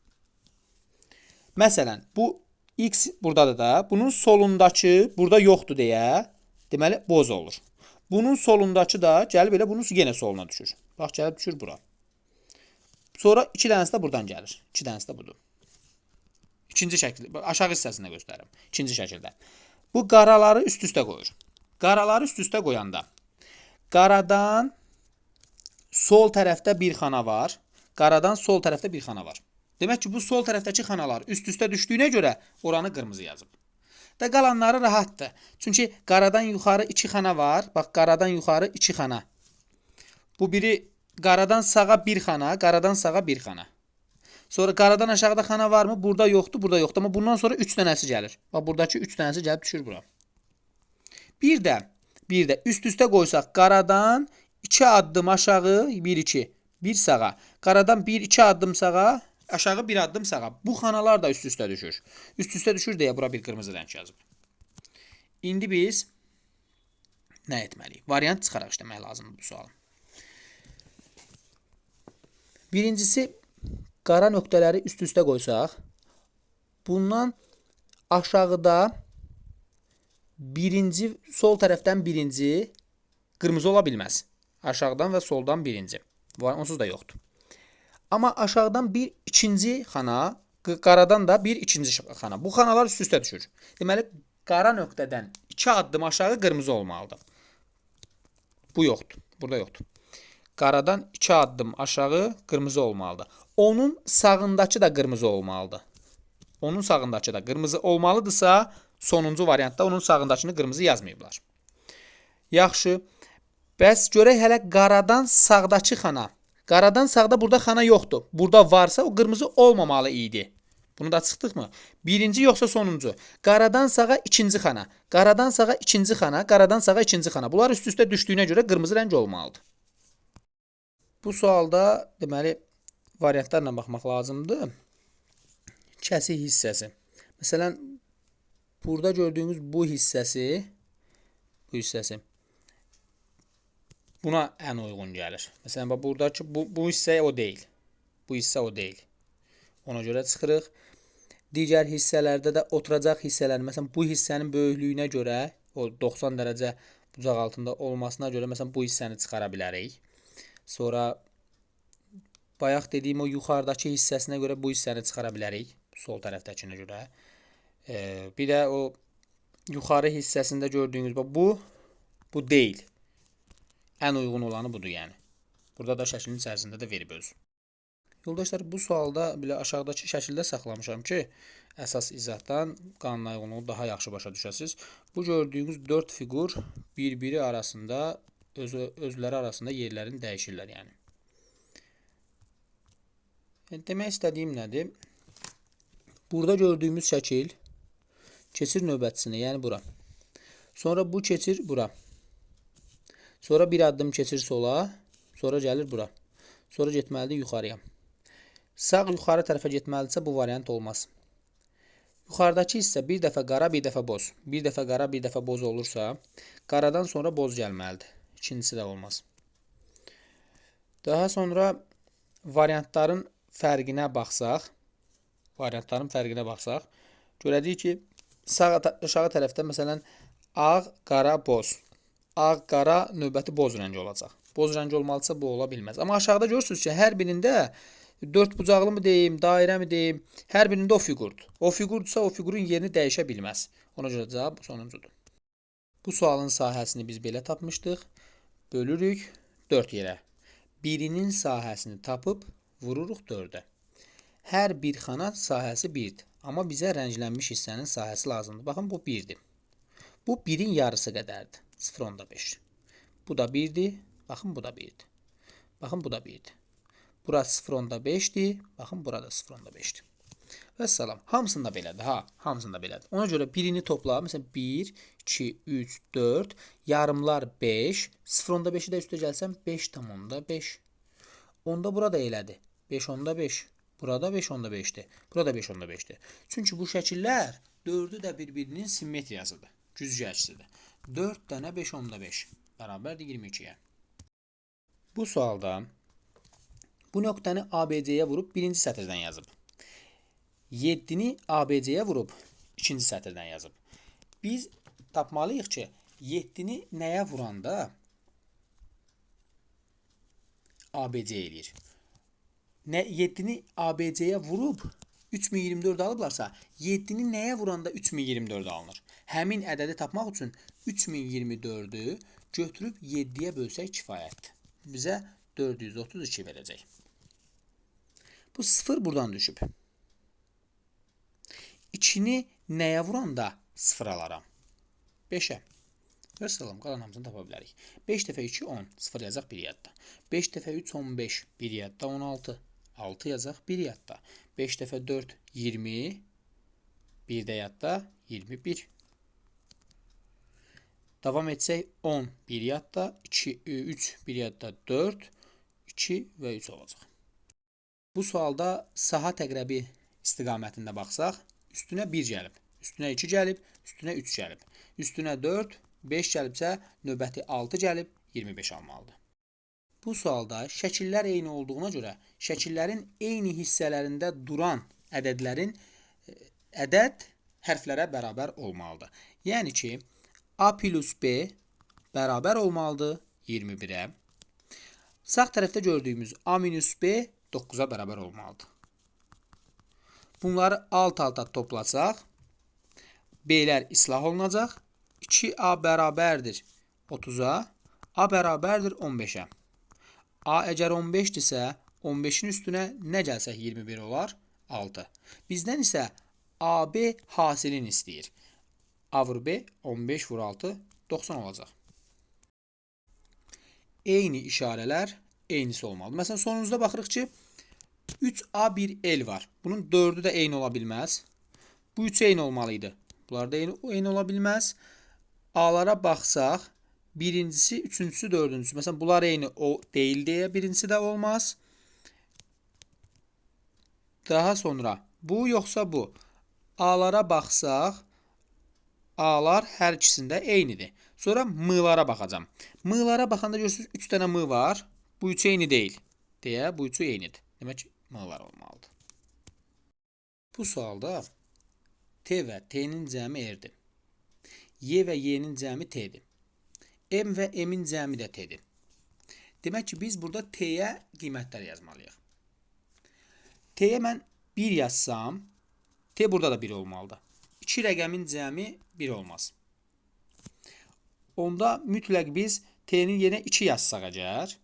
Məsələn, bu x buradadır da, bunun solundakı burada yoxdur deyə, deməli boz olur. Bunun solundakı da gəlib elə bunun yenə soluna düşür. Bax, gəlib düşür bura. Sonra 2 dənəsi də buradan gəlir. 2 dənəsi də budur. İkinci şəkildə, aşağı hissəsində göstərirəm. İkinci şəkildə. Bu qaraları üst-üstə qoyur. Qaraları üst-üstə qoyanda qaradan sol tərəfdə bir xana var. Qaradan sol tərəfdə bir xana var. Demək ki, bu sol tərəfdəki xanalar üst-üstə düşdüyünə görə oranı qırmızı yazıb. Da qalanları rahatdır. Çünki qaradan yuxarı 2 xana var. Bax, qaradan yuxarı 2 xana. Bu biri qaradan sağa bir xana, qaradan sağa bir xana. Sonra qaradan aşağıda xana varmı? Burada yoxdur, burada yoxdur. Amma bundan sonra 3 dənəsi gəlir. Bax, buradakı 3 dənəsi gəlib düşür bura. Bir də üst-üstə qoysaq, qaradan 2 addım aşağı, 1-2, bir sağa. Qaradan 1-2 addım sağa, aşağı 1 addım sağa. Bu xanalar da üst-üstə düşür. Üst-üstə düşür deyə bura bir qırmızı rəng yazıb. İndi biz nə etməliyik? Variant çıxaraq işləmək lazımdır bu sualın. Birincisi, qara nöqtələri üst-üstə qoysaq, bundan aşağıda birinci, sol tərəfdən birinci qırmızı ola bilməz. Aşağıdan və soldan birinci. Onsuz da yoxdur. Amma aşağıdan bir ikinci xana, qaradan da bir ikinci xana. Bu xanalar üst-üstə düşür. Deməli, qara nöqtədən 2 addım aşağı qırmızı olmalıdır. Bu yoxdur. Burada yoxdur. Qaradan 2 addım aşağı qırmızı olmalıdır. Onun sağındakı da qırmızı olmalıdır. Onun sağındakı da qırmızı olmalıdırsa, sonuncu variantda onun sağındakını qırmızı yazmayıblar. Yaxşı. Bəs görək hələ qaradan sağdakı xana. Qaradan sağda burada xana yoxdur. Burada varsa o qırmızı olmamalı idi. Bunu da çıxdıqmı? Birinci yoxsa sonuncu. Qaradan sağa ikinci xana. Qaradan sağa ikinci xana. Qaradan sağa ikinci xana. Bunlar üst-üstə düşdüyünə görə qırmızı rəng olmalıdır. Bu sualda deməli variantlarla baxmaq lazımdır. Kəsik hissəsi. Məsələn, burada gördüyümüz bu hissəsi buna ən uyğun gəlir. Məsələn, bax buradakı bu hissə o deyil. Bu hissə o deyil. Ona görə çıxırıq. Digər hissələrdə də oturacaq hissələr, məsələn, bu hissənin böyüklüyünə görə, o 90 dərəcə bucaq altında olmasına görə, məsələn, bu hissəni çıxara bilərik. Sonra bayaq dediyim o yuxarıdakı hissəsinə görə bu hissəni çıxara bilərik. Sol tərəfdəkinə görə. Bir də o yuxarı hissəsində gördüyünüz bu deyil. Ən uyğun olanı budur yəni. Burada da şəklin içərisində də verib özü. Yoldaşlar, bu sualda belə aşağıdakı şəkildə saxlamışam ki, əsas izahdan qanuna uyğunluğu daha yaxşı başa düşəsiniz. Bu gördüyünüz 4 fiqur bir-biri arasında, özləri arasında yerlərini dəyişirlər yəni. Demək istədiyim nədir? Burada gördüyümüz şəkil keçir növbətçisini, yəni bura. Sonra bu keçir bura. Sonra bir addım keçir sola, sonra gəlir bura. Sonra getməlidir yuxarıya. Sağ yuxarı tərəfə getməlidirsə bu variant olmaz. Yuxarıdakı hissə bir dəfə qara, bir dəfə boz. Bir dəfə qara, bir dəfə boz olursa, qaradan sonra boz gəlməlidir. İkincisi də olmaz. Daha sonra variantların fərqinə baxsaq, görəcəyik ki, aşağı tərəfdə məsələn ağ, qara, boz. Ağ, qara növbəti boz rəngi olacaq. Boz rəngi olmalıdırsa bu ola bilməz. Amma aşağıda görürsünüz ki, hər birində 4 bucaqlı mı deyim, dairə mi deyim, hər birində o fiqurdur. O fiqurdursa o fiqurun yerini dəyişə bilməz. Ona görə cavab sonuncudur. Bu sualın sahəsini biz belə tapmışdıq. Bölürük 4 yerə. Birinin sahəsini tapıb vururuq 4-ə. Hər bir xanat sahəsi 1-dir. Amma bizə rənglənmiş hissənin sahəsi lazımdır. Baxın, bu 1-dir. Bu 1-in yarısı qədərdir. 0.5. Bu da 1-dir. Baxın, bu da 1-dir. Baxın, bu da 1-dir. Bura 0.5'dir. Baxın, burada 0.5'dir. Və salam. Hamısında belədir. Hamısında belədir. Ona görə birini topla. Məsələn, 1, 2, 3, 4. Yarımlar 5. 0.5'i də üstə gəlsəm 5.5. Onda burada elədir. 5.5. Burada 5.5'dir. Burada 5.5'dir. Çünki bu şəkillər 4'ü də bir-birinin simmetriyasıdır. Güzgü əksidir. 4 dənə 5.5 bərabərdir 22'yə. Bu sualda bu nöqtəni ABC-yə vurub birinci sətirdən yazıb. 7-ni ABC-yə vurub ikinci sətirdən yazıb. Biz tapmalıyıq ki, 7-ni nəyə vuranda ABC eləyir. 7-ni ABC-yə vurub 3024 alıblarsa, 7-ni nəyə vuranda 3024 alınır? Həmin ədədi tapmaq üçün 3024'ü götürüb 7-yə bölsək kifayətdir. Bizə 432 verəcək. Bu 0 buradan düşüb. 2'ni nəyə vuranda 0 alaram? 5'ə. Vəssalam, qalan hamısını tapa bilərik. 5 dəfə 2 10, 0 yazaq 1 yadda. 5 dəfə 3 15, 1 yadda 16. 6 yazaq 1 yadda. 5 dəfə 4 20, 1 də yadda 21. Davam etsək 10 1 yadda, 2 3 1 yadda 4, 2 və 3 olacaq. Bu sualda saha təqrəbi istiqamətində baxsaq, üstünə 1 gəlib, üstünə 2 gəlib, üstünə 3 gəlib, üstünə 4, 5 gəlibsə, növbəti 6 gəlib, 25 almalıdır. Bu sualda şəkillər eyni olduğuna görə, şəkillərin eyni hissələrində duran ədədlərin ədəd hərflərə bərabər olmalıdır. Yəni ki, A plus B bərabər olmalıdır 21'ə. Sağ tərəfdə gördüyümüz A minus B 9'a bərabər olmalıdır. Bunları alt-alta toplasaq, B'lər islah olunacaq. 2A bərabərdir 30'a, A bərabərdir 15'ə. A əgər 15'dirsə, 15'in üstünə nə gəlsək 21 olar? 6. Bizdən isə AB hasilini istəyir. A vur B 15 vur 6 90 olacaq. Eyni işarələr eynisi olmalıdır. Məsələn, sonunuzda baxırıq ki, 3A1L var. Bunun 4'ü də eyni ola bilməz. Bu 3 eyni olmalıydı. Bunlar da eyni ola bilməz. A'lara baxsaq, birincisi, üçüncüsü, dördüncüsü. Məsələn, bunlar eyni o deyil deyə birincisi də olmaz. Daha sonra bu yoxsa bu. A-lara baxsaq, A-lar hər ikisində eynidir. Sonra M-lara baxacağam. M-lara baxanda görürsünüz 3 dənə M var. Bu üçü eyni deyil deyə bu üçü eynidir. Demək ki, M-lar olmalıdır. Bu sualda T və T-nin cəmi R-dir. Y və Y-nin cəmi T-dir. M və M-in cəmi də T-dir. Demək ki, biz burada T-yə qiymətlər yazmalıyıq. T-yə mən 1 yazsam, T burada da 1 olmalıdır. 2 rəqəmin cəmi 1 olmaz. Onda mütləq biz T-nin yerinə 2 yazsaq əgər,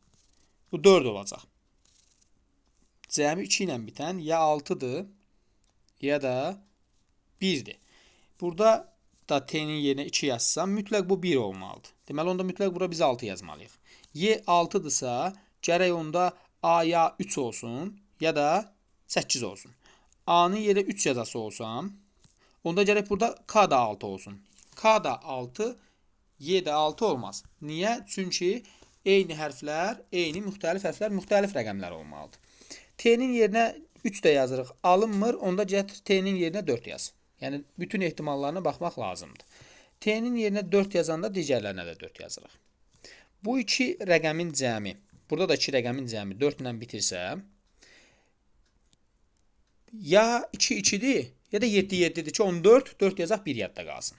bu 4 olacaq. Cəmi 2 ilə bitən ya 6-dır, ya da 1-dir. Burada da T-nin yerinə 2 yazsam, mütləq bu 1 olmalıdır. Deməli, onda mütləq bura biz 6 yazmalıyıq. Y 6-dırsa, gərək onda A ya 3 olsun, ya da 8 olsun. A-nın yerinə 3 yazası olsam, onda gərək burada K da 6 olsun. K da 6, Y də 6 olmaz. Niyə? Çünki eyni hərflər, eyni müxtəlif hərflər, müxtəlif rəqəmlər olmalıdır. T-nin yerinə 3 də yazırıq. Alınmır, onda gətir T-nin yerinə 4 yaz. Yəni, bütün ehtimallarına baxmaq lazımdır. T-nin yerinə 4 yazanda digərlərinə də 4 yazırıq. Bu iki rəqəmin cəmi, burada da 2 rəqəmin cəmi 4 ilə bitirsə, ya 2 2-dir, ya da 7 7-dir ki, 14, 4 yazaq 1 yadda qalsın.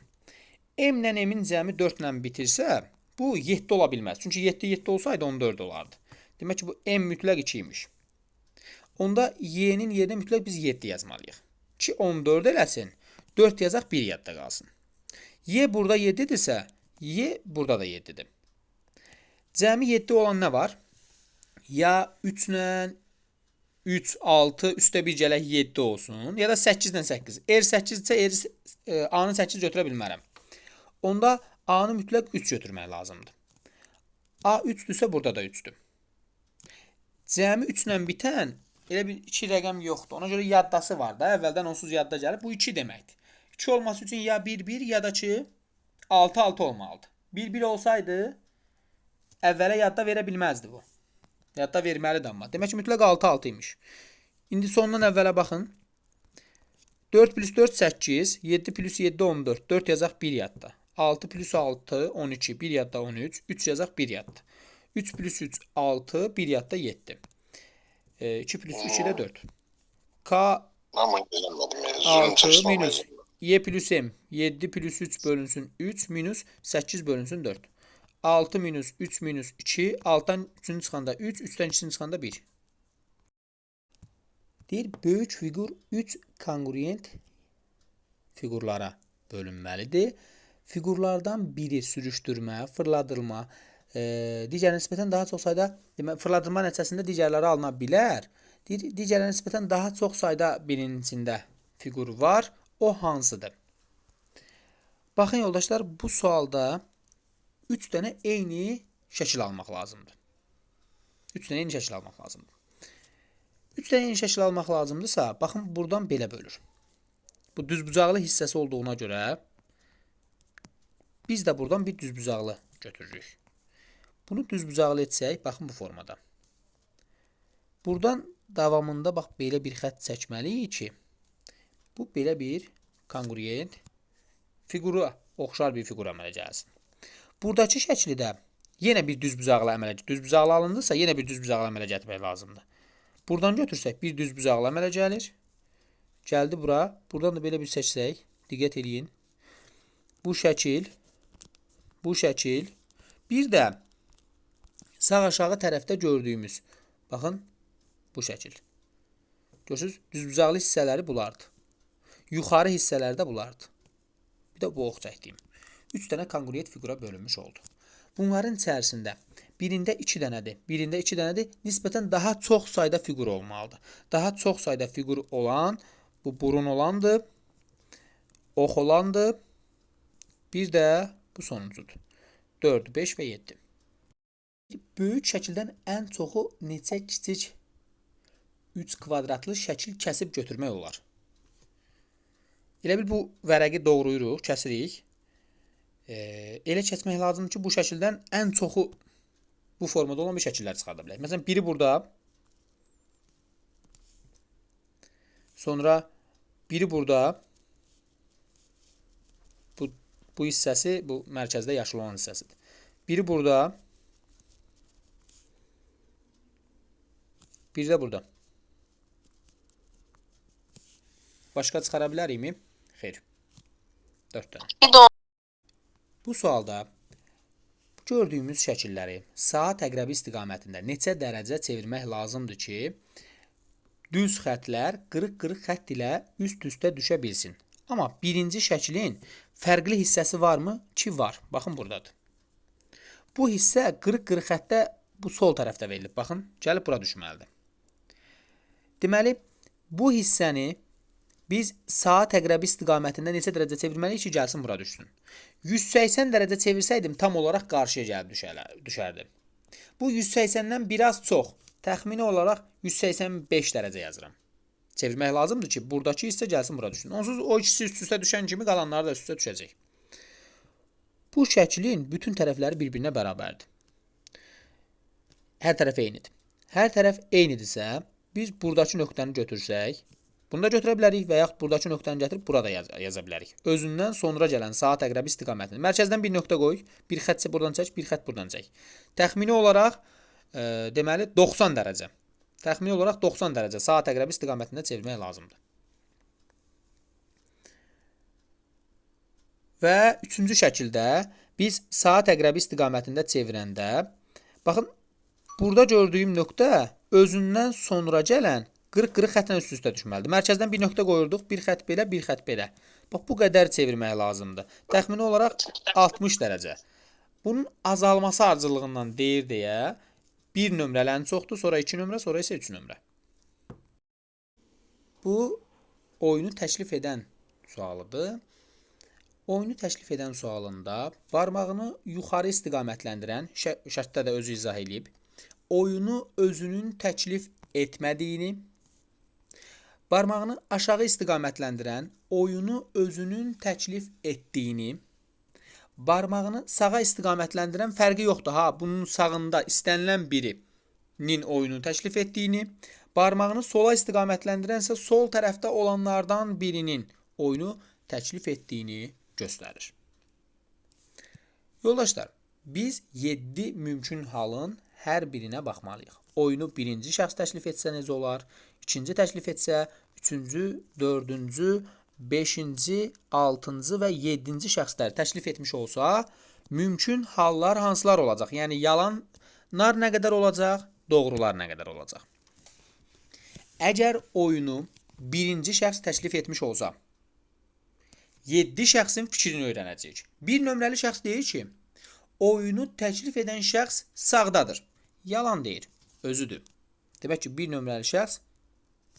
M ilə M-in cəmi 4 ilə bitirsə, bu 7 ola bilməz. Çünki 7 7 olsaydı 14 olardı. Demək ki, bu M mütləq 2 imiş. Onda Y-nin yerinə mütləq biz 7 yazmalıyıq. Ki 14 eləsin, 4 yazaq 1 yadda qalsın. Y burada 7-dirsə, Y burada da 7-dir. Cəmi 7 olan nə var? Ya 3 ilə 3, 6, üstə 1 gələk 7 olsun, ya da 8 ilə 8. Eğer 8-dirsə, A-nı 8 götürə bilmərəm. Onda A-nı mütləq 3 götürmək lazımdır. A 3-dürsə, burada da 3-dür. Cəmi 3 ilə bitən elə bir 2 rəqəm yoxdur. Ona görə yaddası var da, əvvəldən onsuz yadda gəlir. Bu 2 deməkdir. 2 olması üçün ya 1 1, ya da ki 6 6 olmalıdır. 1 1 olsaydı, əvvələ yadda verə bilməzdi bu. Yadda verməlidir amma. Demək ki, mütləq 6 6 imiş. İndi sondan əvvələ baxın. 4 plus 4 8, 7 plus 7 14. 4 yazaq 1 yadda. 6 plus 6 12, 1 yadda 13, 3 yazaq 1 yadda. 3 plus 3 6, 1 yadda 7. 2 plus 3 ilə 4. K Ama gelemedim. 6 minus Y plus M. 7 plus 3 bölünsün 3 minus 8 bölünsün 4. 6 minus 3 minus 2. 6'dan 3'ünü çıxanda 3. 3'dən 2'sini çıxanda 1. Deyir, böyük fiqur 3 kongruent fiqurlara bölünməlidir. Fiqurlardan biri sürüşdürmə, fırladılma, digərinə nisbətən daha çox sayda, fırladılma nəticəsində digərləri alına bilər. Deyir, digərinə nisbətən daha çox sayda birincisində fiqur var. O hansıdır? Baxın yoldaşlar, bu sualda 3 dənə eyni şəkil almaq lazımdır. 3 dənə eyni şəkil almaq lazımdır. 3 dənə eyni şəkil almaq lazımdırsa, baxın buradan belə bölür. Bu düzbucaqlı hissəsi olduğuna görə biz də buradan bir düzbucaqlı götürürük. Bunu düzbucaqlı etsək, baxın bu formada. Buradan davamında bax belə bir xətt çəkməliyik ki, bu belə bir kongruent fiqura, oxşar bir fiqura əmələ gəlsin. Buradakı şəkli də yenə bir düzbucaqlı alındısa, yenə bir düzbucaqlı əmələ gətirmək lazımdır. Buradan götürsək, bir düzbucaqlı əmələ gəlir. Gəldi bura. Buradan da belə bir seçsək, diqqət edin. Bu şəkil, bir də sağ aşağı tərəfdə gördüyümüz, baxın, bu şəkil. Görürsünüz, düzbucaqlı hissələri bulardır. Yuxarı hissələri də bulardır. Bir də bu ox çəkdiyim. 3 dənə kongruent fiqura bölünmüş oldu. Bunların içərisində birində 2 dənədir, birində 2 dənədir. Nisbətən daha çox sayda fiqur olmalıdır. Daha çox sayda fiqur olan, bu burun olandır, ox olandır. Bir də bu sonuncudur. 4, 5 və 7. Böyük şəkildən ən çoxu neçə kiçik 3 kvadratlı şəkil kəsib götürmək olar? Elə bil bu vərəqi doğruyuruq, kəsirik. Elə keçmək lazımdır ki, bu şəkildən ən çoxu bu formada olan bir şəkillər çıxarda bilərik. Məsələn, biri burada, sonra biri burada, bu hissəsi, bu mərkəzdə yaşıl olan hissəsidir. Biri burada, biri də burada. Başqa çıxara bilərikmi? Xeyr. 4 dənə. Bu sualda gördüyümüz şəkilləri saat əqrəbi istiqamətində neçə dərəcə çevirmək lazımdır ki, düz xətlər qırıq-qırıq xətt ilə üst-üstə düşə bilsin. Amma birinci şəklin fərqli hissəsi varmı? Ki, var. Baxın, buradadır. Bu hissə qırıq-qırıq xəttdə bu sol tərəfdə verilib. Baxın, gəlib bura düşməlidir. Deməli, bu hissəni biz saat əqrəbi istiqamətində neçə dərəcə çevirməliyik ki, gəlsin bura düşsün. 180 dərəcə çevirsəydim tam olaraq qarşıya gəlib düşərdim. Bu 180-dən biraz çox, təxmini olaraq 185 dərəcə yazıram. Çevirmək lazımdır ki, buradakı hissə gəlsin bura düşsün. Onsuz o ikisi üst-üstə düşən kimi qalanları da üst-üstə düşəcək. Bu şəklin bütün tərəfləri bir-birinə bərabərdir. Hər tərəf eynidir. Hər tərəf eynidirsə, biz buradakı nöqtəni götürsək, bunu da götürə bilərik və yaxud buradakı nöqtəni gətirib burada yaza bilərik. Özündən sonra gələn saat əqrəbi istiqamətini. Mərkəzdən bir nöqtə qoy, bir xətt buradan çək, bir xətt buradan çək. Təxmini olaraq deməli 90 dərəcə. Təxmini olaraq 90 dərəcə saat əqrəbi istiqamətində çevirmək lazımdır. Və üçüncü şəkildə biz saat əqrəbi istiqamətində çevirəndə, baxın, burada gördüyüm nöqtə özündən sonra gələn qırıq-qırıq xətlə üst-üstə düşməlidir. Mərkəzdən bir nöqtə qoyurduq, bir xətt belə, bir xətt belə. Bax, bu qədər çevirmək lazımdır. Təxmini olaraq 60 dərəcə. Bunun azalması ardıcıllığından deyir deyə, bir nömrəli ən çoxdur, sonra 2 nömrə, sonra isə 3 nömrə. Bu, oyunu təklif edən sualıdır. Oyunu təklif edən sualında barmağını yuxarı istiqamətləndirən, şərtdə də özü izah edib, oyunu özünün təklif etmədiyini, barmağını aşağı istiqamətləndirən, oyunu özünün təklif etdiyini, barmağını sağa istiqamətləndirən fərqi yoxdur. Ha, bunun sağında istənilən birinin oyunu təklif etdiyini, barmağını sola istiqamətləndirənsə sol tərəfdə olanlardan birinin oyunu təklif etdiyini göstərir. Yoldaşlar, biz 7 mümkün halın hər birinə baxmalıyıq. Oyunu birinci şəxs təklif etsə necə olar? İkinci təklif etsə, üçüncü, dördüncü, beşinci, altıncı və yedinci şəxslər təklif etmiş olsa, mümkün hallar hansılar olacaq? Yəni, yalanlar nə qədər olacaq, doğrular nə qədər olacaq? Əgər oyunu birinci şəxs təklif etmiş olsa, 7 şəxsin fikrini öyrənəcəyik. Bir nömrəli şəxs deyir ki, oyunu təklif edən şəxs sağdadır. Yalan deyir, özüdür. Demək ki, bir nömrəli şəxs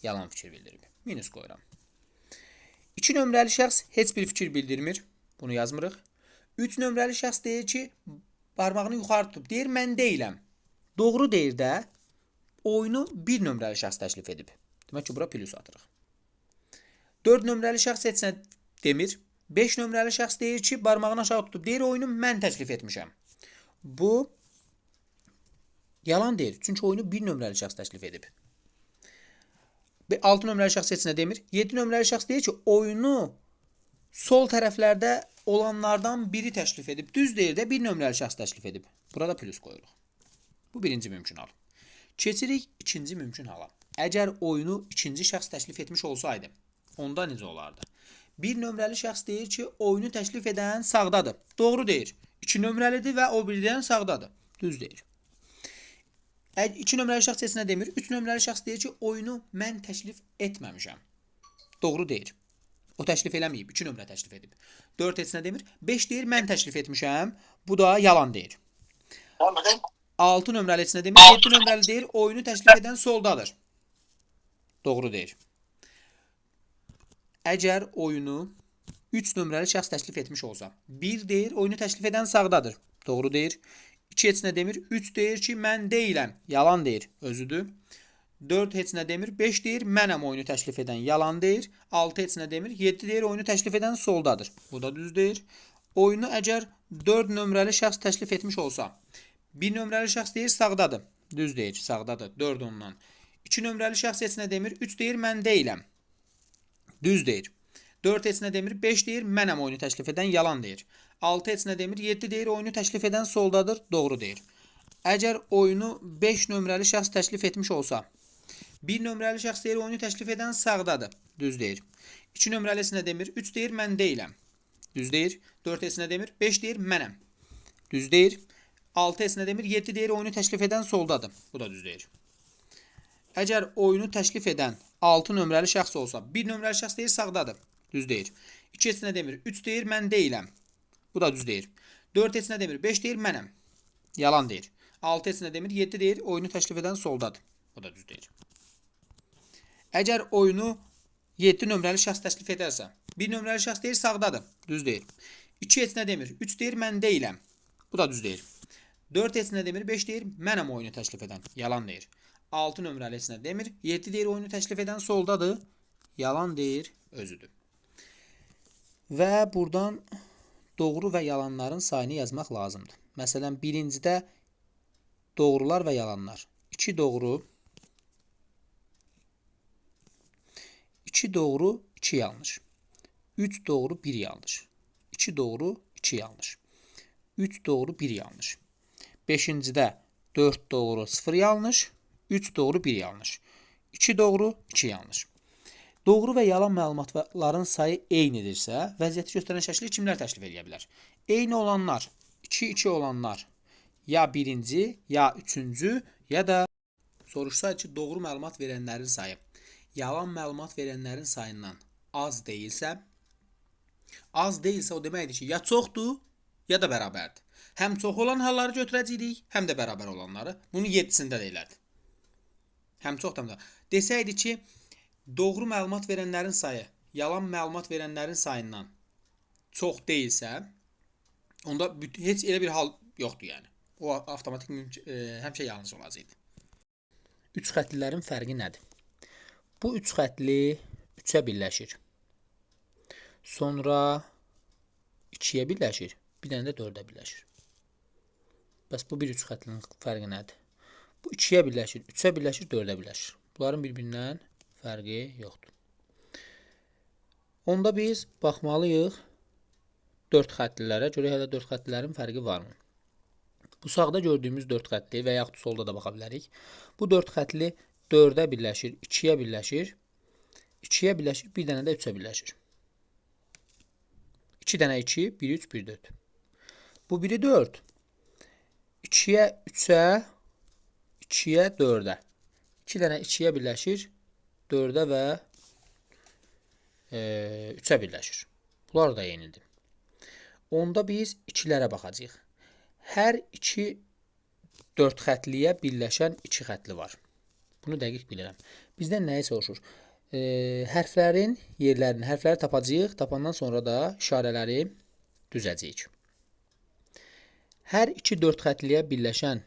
yalan fikir bildirib. Minus qoyuram. 2 nömrəli şəxs heç bir fikir bildirmir. Bunu yazmırıq. 3 nömrəli şəxs deyir ki, barmağını yuxarı tutub. Deyir, mən deyiləm. Doğru deyir də, oyunu bir nömrəli şəxs təklif edib. Demək ki, bura plus atırıq. 4 nömrəli şəxs heç nə demir. 5 nömrəli şəxs deyir ki, barmağını aşağı tutub. Deyir, oyunu mən təklif etmişəm. Bu yalan deyir. Çünki oyunu bir nömrəli şəxs təklif edib. 6 nömrəli şəxs heç nə demir. 7 nömrəli şəxs deyir ki, oyunu sol tərəflərdə olanlardan biri təklif edib. Düz deyir də bir nömrəli şəxs təklif edib. Burada plus qoyuruq. Bu birinci mümkün hal. Keçirik ikinci mümkün hala. Əgər oyunu ikinci şəxs təklif etmiş olsaydı, onda necə olardı? Bir nömrəli şəxs deyir ki, oyunu təklif edən sağdadır. Doğru deyir. 2 nömrəlidir və o birdən sağdadır. Düz deyir. 2 nömrəli şəxs heç nə demir. 3 nömrəli şəxs deyir ki, oyunu mən təklif etməmişəm. Doğru deyir. O təklif eləməyib. 2 nömrə təklif edib. 4 heç nə demir. 5 deyir, mən təklif etmişəm. Bu da yalan deyir. 6 nömrəli heç nə demir. 7 nömrəli deyir, oyunu təklif edən soldadır. Doğru deyir. Əgər oyunu 3 nömrəli şəxs təklif etmiş olsa, 1 deyir, oyunu təklif edən sağdadır. Doğru deyir. 2 heç nə demir. 3 deyir ki, mən deyiləm. Yalan deyir. Özüdür. 4 heç nə demir. 5 deyir, mənəm oyunu təklif edən. Yalan deyir. 6 heç nə demir. 7 deyir, oyunu təklif edən soldadır. Bu da düz deyir. oyunu əgər 4 nömrəli şəxs təklif etmiş olsa, 1 nömrəli şəxs deyir sağdadır. Düz deyir, sağdadır. 4 ondan. 2 nömrəli şəxs heç nə demir. 3 deyir mən deyiləm. Düz deyir. 4 heç nə demir. 5 deyir mənəm oyunu təklif edən, yalan deyir. 6 heç nə demir. 7 deyir oyunu təklif edən soldadır, doğru deyir. Əgər oyunu 5 nömrəli şəxs təklif etmiş olsa, 1 nömrəli şəxs deyir oyunu təklif edən sağdadır. Düz deyir. 2 nömrəli heç nə demir. 3 deyir mən deyiləm. Düz deyir. 4 heç nə demir. 5 deyir mənəm. Düz deyir. 6 heç nə demir. 7 deyir oyunu təklif edən soldadır. Bu da düz deyir. Əgər oyunu təklif edən 6 nömrəli şəxs olsa, 1 nömrəli şəxs deyir sağdadır. Düz deyir. 2 heç nə demir. 3 deyir mən deyiləm. Bu da düz deyir. 4 heç nə demir. 5 deyir mənəm. Yalan deyir. 6 heç nə demir. 7 deyir oyunu təklif edən soldadır. Bu da düz deyir. Əgər oyunu 7 nömrəli şəxs təklif edərsə, 1 nömrəli şəxs deyir sağdadır. Düz deyir. 2 heç nə demir. 3 deyir mən deyiləm. Bu da düz deyir. 4 heç nə demir. 5 deyir mənəm oyunu təklif edən. Yalan deyir. 6 nömrəli heç nə demir. 7 deyir oyunu təklif edən soldadır. Yalan deyir, özüdür. Və buradan doğru və yalanların sayını yazmaq lazımdır. Məsələn, birincidə doğrular və yalanlar. 2 doğru, 2 doğru, 2 yanlış. 3 doğru, 1 yanlış. 2 doğru, 2 yanlış. 3 doğru, 1 yanlış. 5-cidə 4 doğru, 0 yanlış. 3 doğru, 1 yanlış. 2 doğru, 2 yanlış. Doğru və yalan məlumatların sayı eynidirsə, vəziyyəti göstərən şəkli kimlər təklif edə bilər? Eyni olanlar, 2-2 olanlar ya birinci, ya üçüncü, ya da soruşsaydı ki, doğru məlumat verənlərin sayı yalan məlumat verənlərin sayından az deyilsə o deməkdir ki, ya çoxdur, ya da bərabərdir. Həm çox olan halları götürəcəyik, həm də bərabər olanları. Bunun 7-sində deyilərdi. Həm çox da. Desəydi ki, doğru məlumat verənlərin sayı yalan məlumat verənlərin sayından çox deyilsə, onda heç elə bir hal yoxdur yəni. O avtomatik həmişə yanlış olacaqdı. Üç xətlilərin fərqi nədir? Bu üç xətli 3-ə birləşir. Sonra 2-yə birləşir. Bir dənə də 4-ə birləşir. Bəs bu bir üç xətlinin fərqi nədir? Bu 2-yə birləşir, 3-ə birləşir, 4-ə birləşir. Bunların bir-birindən fərqi yoxdur. Onda biz baxmalıyıq 4 xətlilərə. Görək hələ 4 xətlilərin fərqi varmı? Bu sağda gördüyümüz 4 xətli və yaxud solda da baxa bilərik. Bu 4 xətli 4-ə birləşir, 2-yə birləşir, 2-yə birləşir, bir dənə də 3-ə birləşir. 2 dənə 2, 1, 3, 1, 4. Bu biri 4. 2-yə 3-ə, 2-yə 4-ə. 2 dənə 2-yə birləşir, 4-ə və 3-ə birləşir. Bunlar da eynidir. Onda biz 2-lərə baxacağıq. Hər 2 4 xətliyə birləşən 2 xətli var. Bunu dəqiq bilirəm. Bizdən nəyi soruşur? Hərflərin yerlərini, hərfləri tapacağıq. Tapandan sonra da işarələri düzəcəyik. Hər 2 4 xətliyə birləşən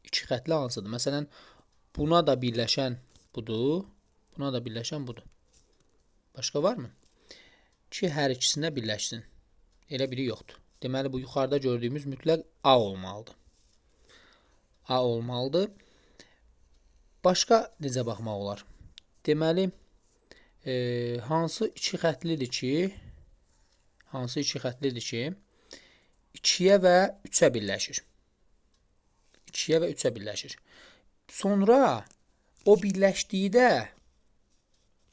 2 xətli hansıdır? Məsələn, buna da birləşən budur, buna da birləşən budur. Başqa varmı? Ki, hər ikisinə birləşsin. Elə biri yoxdur. Deməli, bu yuxarıda gördüyümüz mütləq A olmalıdır. A olmalıdır. Başqa necə baxmaq olar? Deməli, hansı 2 xətlidir ki, 2-yə və 3-ə birləşir. 2-yə və 3-ə birləşir. Sonra o birləşdikdə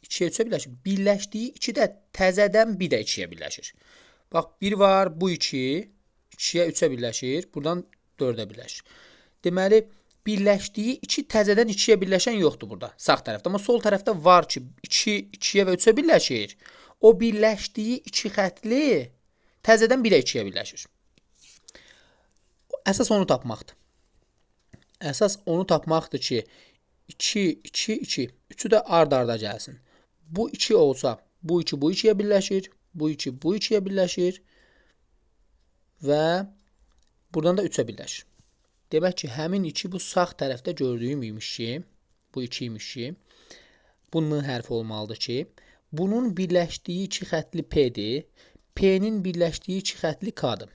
2-yə 3-ə birləşir. Birləşdiyi 2 də təzədən bir də 2-yə birləşir. Bax, bir var, bu 2, 2-yə 3-ə birləşir, buradan 4-ə birləşir. Deməli, birləşdiyi 2 təzədən 2-yə birləşən yoxdur burada, sağ tərəfdə. Amma sol tərəfdə var ki, 2, 2-yə və 3-ə birləşir. O birləşdiyi 2 xətli təzədən bir də 2-yə birləşir. Əsas onu tapmaqdır. Əsas onu tapmaqdır ki, 2, 2, 2, 3-ü də ard-arda gəlsin. Bu 2 olsa, bu 2 bu 2-yə birləşir. Bu 2 bu 2-yə birləşir və buradan da 3-ə birləşir. Demək ki, həmin 2 bu sağ tərəfdə gördüyüm imiş ki, bu 2 imiş ki, bunun hərfi olmalıdır ki, bunun birləşdiyi 2 xətli P-dir. P-nin birləşdiyi iki xətli K-dır.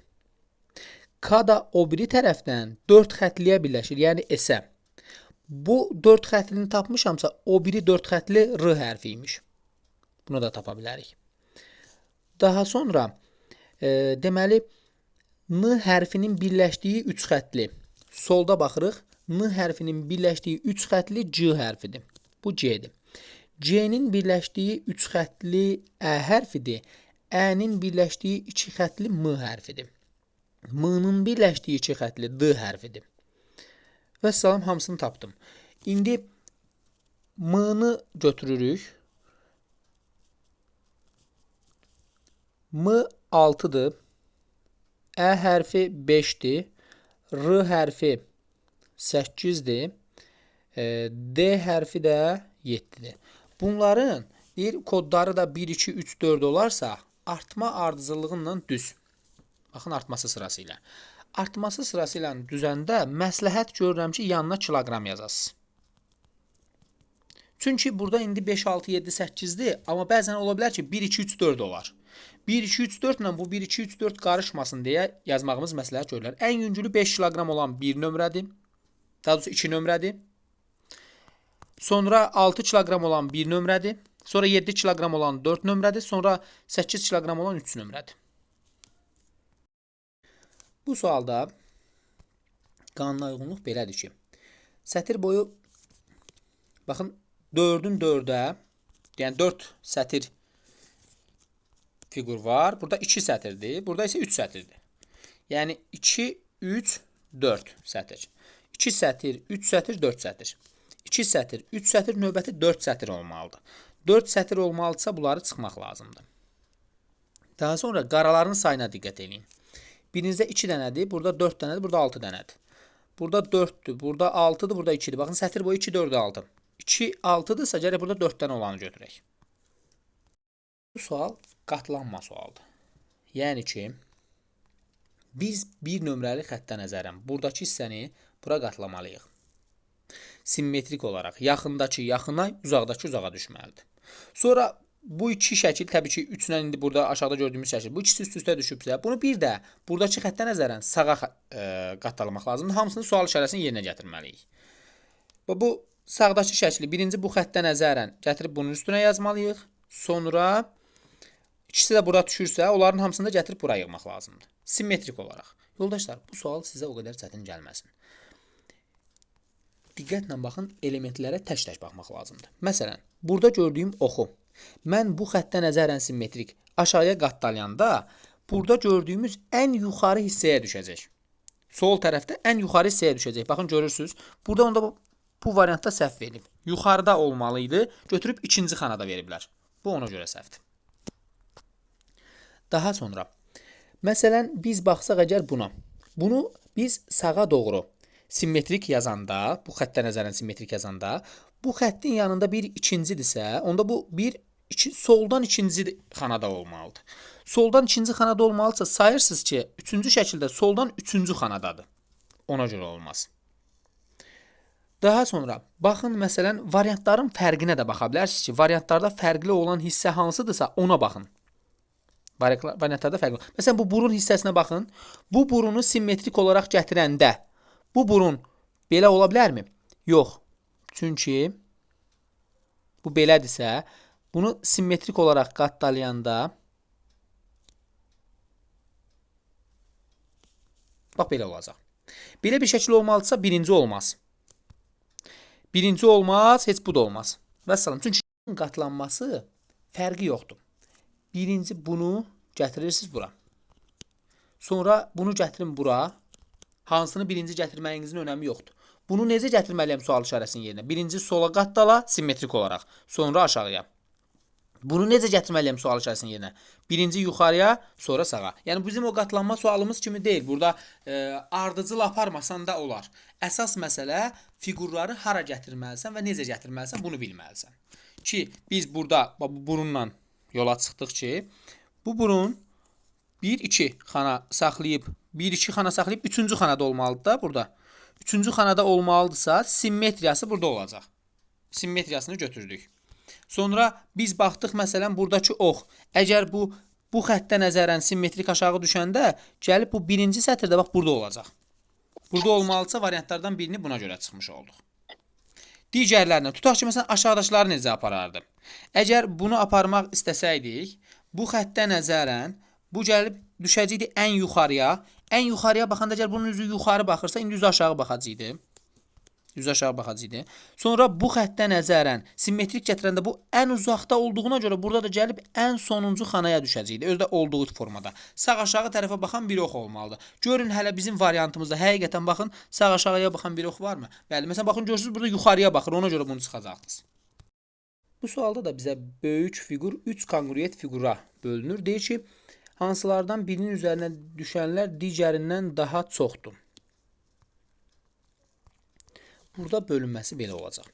K da o biri tərəfdən 4 xətliyə birləşir, yəni S-ə. Bu 4 xətlini tapmışamsa, o biri 4 xətli R hərfi imiş. Bunu da tapa bilərik. Daha sonra deməli N hərfinin birləşdiyi 3 xətli. Solda baxırıq. N hərfinin birləşdiyi 3 xətli C hərfidir. Bu C-dir. C-nin birləşdiyi 3 xətli Ə hərfidir. Ə-nin birləşdiyi 2 xətli M hərfidir. M-nın birləşdiyi 2 xətli D hərfidir. Və salam, hamısını tapdım. İndi M-nı götürürük. M 6-dır. Ə hərfi 5-dir. R hərfi 8-dir. D hərfi də 7-dir. Bunların deyir, kodları da 1, 2, 3, 4 olarsa artma ardıcıllığından düz. Baxın, artması sırası ilə. Artması sırası ilə düzəndə məsləhət görürəm ki, yanına kiloqram yazasınız. Çünki burada indi 5, 6, 7, 8-dir. Amma bəzən ola bilər ki, 1, 2, 3, 4 olar. 1, 2, 3, 4 ilə bu 1, 2, 3, 4 qarışmasın deyə yazmağımız məsləhət görürlər. Ən yüngülü 5 kiloqram olan 1 nömrədir. Daha doğrusu 2 nömrədir. Sonra 6 kiloqram olan 1 nömrədir. Sonra 7 kiloqram olan 4 nömrədir. Sonra 8 kiloqram olan 3 nömrədir. Bu sualda qanuna uyğunluq belədir ki, sətir boyu, baxın, 4-ün 4-ə, yəni 4 sətir fiqur var. Burada 2 sətirdir. Burada isə 3 sətirdir. Yəni 2, 3, 4 sətir. 2 sətir, 3 sətir, 4 sətir. 2 sətir, 3 sətir, növbəti 4 sətir olmalıdır. 4 sətir olmalıdırsa bunları çıxmaq lazımdır. Daha sonra qaraların sayına diqqət edin. Birinizdə 2 dənədir, burada 4 dənədir, burada 6 dənədir. Burada 4-dür, burada 6-dır, burada 2-dir. Baxın, sətir boyu 2, 4, 6. 2, 6-dırsa, gərək burada 4 dənə olanı götürək. Bu sual qatlanma sualdır. Yəni ki, biz bir nömrəli xəttə nəzərən buradakı hissəni bura qatlamalıyıq. Simmetrik olaraq yaxındakı yaxına, uzaqdakı uzağa düşməlidir. Sonra bu iki şəkil, təbii ki, 3-lə indi burada aşağıda gördüyümüz şəkil, bu ikisi üst-üstə düşübsə, bunu bir də buradakı xəttə nəzərən sağa qatlamaq lazımdır. Hamısını sual işarəsinin yerinə gətirməliyik. Və bu sağdakı şəkli birinci bu xəttə nəzərən gətirib bunun üstünə yazmalıyıq. Sonra ikisi də bura düşürsə, onların hamısını da gətirib bura yığmaq lazımdır. Simmetrik olaraq. Yoldaşlar, bu sual sizə o qədər çətin gəlməsin. Diqqətlə baxın, elementlərə tək-tək baxmaq lazımdır. Məsələn, burada gördüyüm oxu mən bu xəttə nəzərən simmetrik aşağıya qatlayanda burada gördüyümüz ən yuxarı hissəyə düşəcək. Sol tərəfdə ən yuxarı hissəyə düşəcək. Baxın, görürsünüz. Burada onda bu variantda səhv verilib. Yuxarıda olmalıydı. Götürüb ikinci xanada veriblər. Bu ona görə səhvdir. Daha sonra, məsələn, biz baxsaq əgər buna. Bunu biz sağa doğru simmetrik yazanda, bu xəttə nəzərən simmetrik yazanda, bu xəttin yanında bir ikincidirsə, onda bu bir soldan ikinci xanada olmalıdır. Soldan ikinci xanada olmalıdırsa, sayırsınız ki, üçüncü şəkildə soldan üçüncü xanadadır. Ona görə olmaz. Daha sonra, baxın, məsələn, variantların fərqinə də baxa bilərsiniz ki, variantlarda fərqli olan hissə hansıdırsa, ona baxın. Variantlarda fərqli. Məsələn, bu burun hissəsinə baxın. Bu burunu simmetrik olaraq gətirəndə, bu burun belə ola bilərmi? Yox. Çünki bu belədirsə, bunu simmetrik olaraq qatlayanda bax, belə olacaq. Belə bir şəkil olmalıdırsa, birinci olmaz. Birinci olmaz, heç bu da olmaz. Vəssalam. Çünki qatlanması fərqi yoxdur. Birinci bunu gətirirsiniz bura. Sonra bunu gətirin bura. Hansını birinci gətirməyinizin önəmi yoxdur. Bunu necə gətirməliyəm sual işarəsinin yerinə? Birinci sola qatdala simmetrik olaraq. Sonra aşağıya. Bunu necə gətirməliyəm sual işarəsinin yerinə? Birinci yuxarıya, sonra sağa. Yəni bizim o qatlanma sualımız kimi deyil. Burada ardıcıl aparmasan da olar. Əsas məsələ fiqurları hara gətirməlisən və necə gətirməlisən, bunu bilməlisən. Ki biz burada bu burunla yola çıxdıq ki, bu burun 1-2 xana saxlayıb, 1-2 xana saxlayıb 3-cü xanada olmalıdır da burada. 3-cü xanada olmalıdırsa simmetriyası burada olacaq. Simmetriyasını götürdük. Sonra biz baxdıq, məsələn, buradakı ox. Əgər bu bu xəttə nəzərən simmetrik aşağı düşəndə gəlib bu birinci sətirdə bax burada olacaq. Burada olmalısa variantlardan birini buna görə çıxmış olduq. Digərlərinə tutaq ki, məsələn, aşağıdakıları necə aparardım? Əgər bunu aparmaq istəsəydik, bu xəttə nəzərən bu gəlib düşəcəkdi ən yuxarıya. Ən yuxarıya baxanda əgər bunun üzü yuxarı baxırsa, indi üzü aşağı baxacaqdı. Üzü aşağı baxacaqdı. Sonra bu xəttə nəzərən simmetrik gətirəndə bu ən uzaqda olduğuna görə burada da gəlib ən sonuncu xanaya düşəcəkdi. Özdə olduğu formada. Sağ aşağı tərəfə baxan bir ox olmalıdır. Görün hələ bizim variantımızda həqiqətən baxın, sağ aşağıya baxan bir ox varmı? Bəli, məsələn baxın görürsüz burada yuxarıya baxır. Ona görə bunu çıxacaqdınız. Bu sualda da bizə böyük fiqur 3 konqruent fiqura bölünür. Deyir ki, hansılardan birinin üzərinə düşənlər digərindən daha çoxdur. Burada bölünməsi belə olacaq.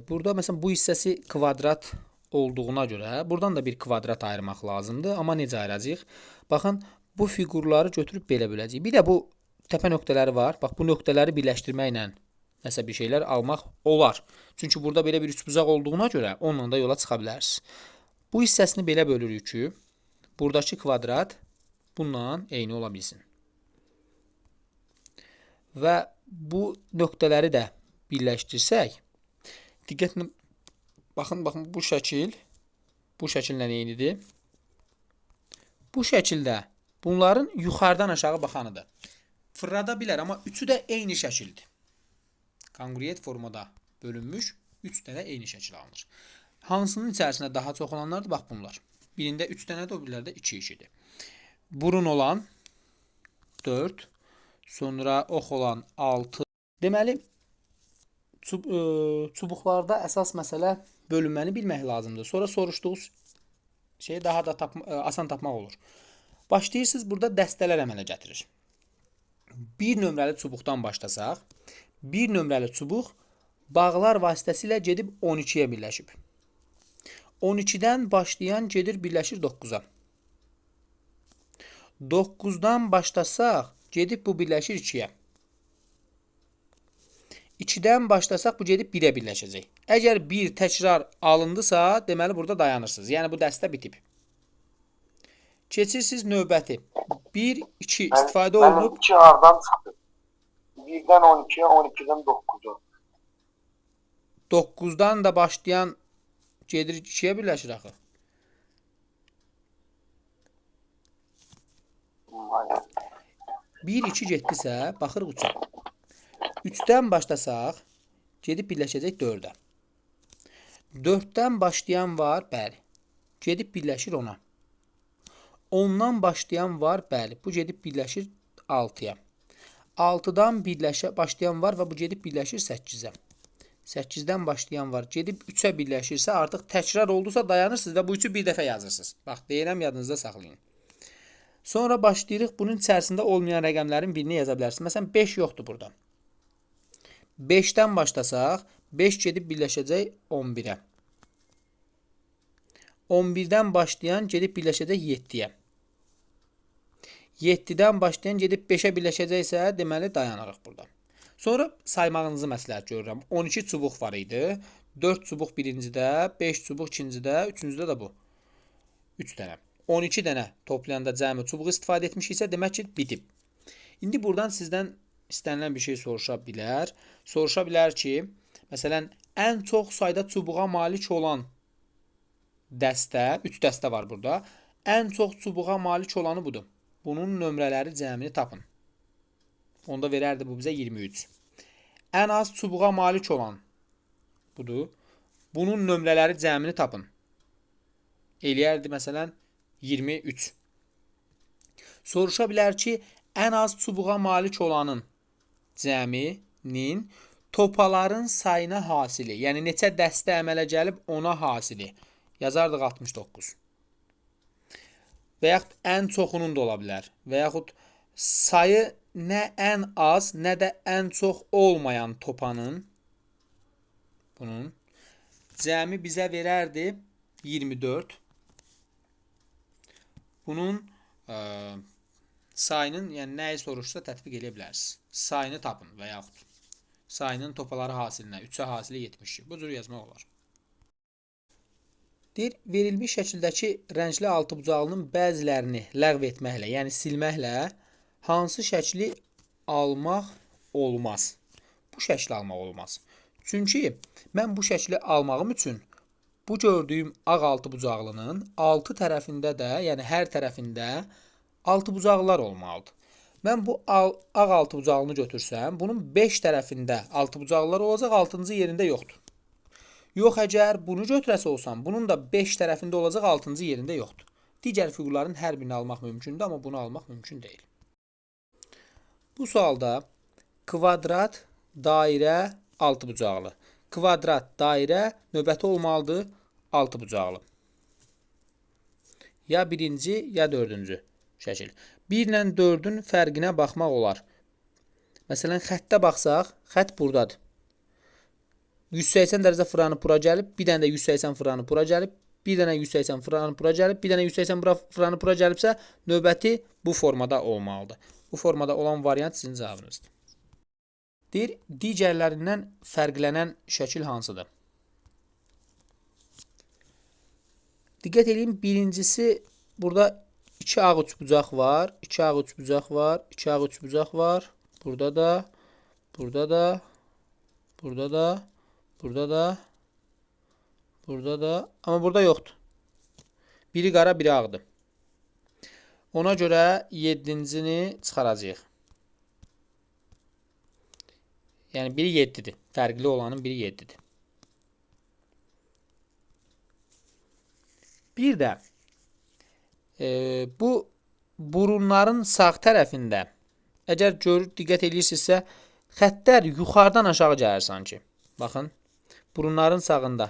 Burada məsələn bu hissəsi kvadrat olduğuna görə buradan da bir kvadrat ayırmaq lazımdır. Amma necə ayıracağıq? Baxın, bu fiqurları götürüb belə böləcəyik. Bir də bu təpə nöqtələri var. Bax, bu nöqtələri birləşdirməklə nəsə bir şeylər almaq olar. Çünki burada belə bir üçbucaq olduğuna görə onunla da yola çıxa bilərsiniz. Bu hissəsini belə bölürük ki, buradakı kvadrat bununla eyni ola bilsin. Və bu nöqtələri də birləşdirsək, diqqətlə baxın, bu şəkillə eynidir. Bu şəkildə bunların yuxarıdan aşağı baxanıdır. Fırlada bilər, amma üçü də eyni şəkildir. Konqruent formada bölünmüş 3 dənə eyni şəkil alınır. Hansının içərisində daha çox olanlardır? Bax bunlar. Birində 3 dənədir, o birlərdə 2-2-dir. Burun olan 4, sonra ox olan 6. Deməli, çubuqlarda əsas məsələ bölünməni bilmək lazımdır. Sonra soruşduğunuz şeyi daha da asan tapmaq olur. Başlayırsınız, burada dəstələr əmələ gətirir. 1 nömrəli çubuqdan başlasaq, 1 nömrəli çubuq bağlar vasitəsilə gedib 12-yə birləşib. 12-dən başlayan gedir birləşir 9-a. 9-dan başlasaq, gedib bu birləşir 2-yə. 2-dən başlasaq, bu gedib 1-ə birləşəcək. Əgər 1 təkrar alındısa, deməli burada dayanırsınız. Yəni bu dəstə bitib. Keçirsiniz növbəti. 1, 2 istifadə olunub. 2 hardan çıxdı? 1-dən 12-yə, 12-dən 9-a. 9-dan da başlayan gedir 2-yə birləşir axı. Aynen. 1, 2 getdisə, baxırıq 3-ə. 3-dən başlasaq, gedib birləşəcək 4-ə. 4-dən başlayan var, bəli. Gedib birləşir 10-a. 10-dan başlayan var, bəli. Bu gedib birləşir 6-ya. 6-dan başlayan var və bu gedib birləşir 8-ə. 8-dən başlayan var, gedib 3-ə birləşirsə, artıq təkrar oldusa dayanırsınız və bu 3-ü bir dəfə yazırsınız. Bax, deyirəm, yadınızda saxlayın. Sonra başlayırıq, bunun içərisində olmayan rəqəmlərin birini yaza bilərsiniz. Məsələn, 5 yoxdur burada. 5-dən başlasaq, 5 gedib birləşəcək 11-ə. 11-dən başlayan gedib birləşəcək 7-yə. 7-dən başlayan gedib 5-ə birləşəcəksə, deməli dayanırıq burada. Sonra saymağınızı məsləhət görürəm. 12 çubuq var idi. 4 çubuq birincidə, 5 çubuq ikincidə, üçüncüdə də bu. 3 dənə. 12 dənə toplayanda cəmi çubuq istifadə etmişiksə, demək ki, bitib. İndi buradan sizdən istənilən bir şey soruşa bilər. Soruşa bilər ki, məsələn, ən çox sayda çubuğa malik olan dəstə, 3 dəstə var burada. Ən çox çubuğa malik olanı budur. Bunun nömrələri cəmini tapın. Onda verərdi bu bizə 23. Ən az çubuğa malik olan budur. Bunun nömrələri cəmini tapın. Eləyərdi məsələn 23. Soruşa bilər ki, ən az çubuğa malik olanın cəminin topaların sayına hasili, yəni neçə dəstə əmələ gəlib ona hasili. Yazardıq 69. Və yaxud ən çoxunun da ola bilər. Və yaxud sayı nə ən az, nə də ən çox olmayan topanın bunun cəmi bizə verərdi 24. Bunun sayının, yəni nəyi soruşsa tətbiq edə bilərsiniz. Sayını tapın və yaxud sayının topaları hasilinə, 3-ə hasili 72. Bu cür yazmaq olar. Deyir, verilmiş şəkildəki rəngli altıbucaqlının bəzilərini ləğv etməklə, yəni silməklə hansı şəkli almaq olmaz? Bu şəkli almaq olmaz. Çünki mən bu şəkli almağım üçün bu gördüyüm ağ altıbucaqlının 6 tərəfində də, yəni hər tərəfində altıbucaqlar olmalıdır. Mən bu ağ altıbucaqlını götürsəm, bunun 5 tərəfində altıbucaqlar olacaq, 6-cı yerində yoxdur. Yox, əgər bunu götürəsə olsam, bunun da 5 tərəfində olacaq, 6-cı yerində yoxdur. Digər fiqurların hər birini almaq mümkündür, amma bunu almaq mümkün deyil. Bu sualda kvadrat, dairə, altıbucaqlı. Kvadrat, dairə növbəti olmalıdır altıbucaqlı. Ya birinci, ya dördüncü şəkil. 1 ilə 4-ün fərqinə baxmaq olar. Məsələn, xəttə baxsaq, xətt buradadır. 180 dərəcə fıranı bura gəlib, bir dənə də 180 fıranı bura gəlib, bir dənə 180 fıranı bura gəlib, bir dənə 180 fıranı bura gəlibsə, növbəti bu formada olmalıdır. Bu formada olan variant sizin cavabınızdır. Deyir, digərlərindən fərqlənən şəkil hansıdır? Diqqət edin, birincisi burada 2 ağ üçbucaq var, 2 ağ üçbucaq var, 2 ağ üçbucaq var. Burada da, burada da, burada da, burada da, burada da, amma burada yoxdur. Biri qara, biri ağdır. Ona görə 7-cini çıxaracağıq. Yəni biri 7-dir. Fərqli olanın biri 7-dir. Bir də bu burunların sağ tərəfində əgər diqqət edirsinizsə, xəttlər yuxarıdan aşağı gəlir sanki. Baxın, burunların sağında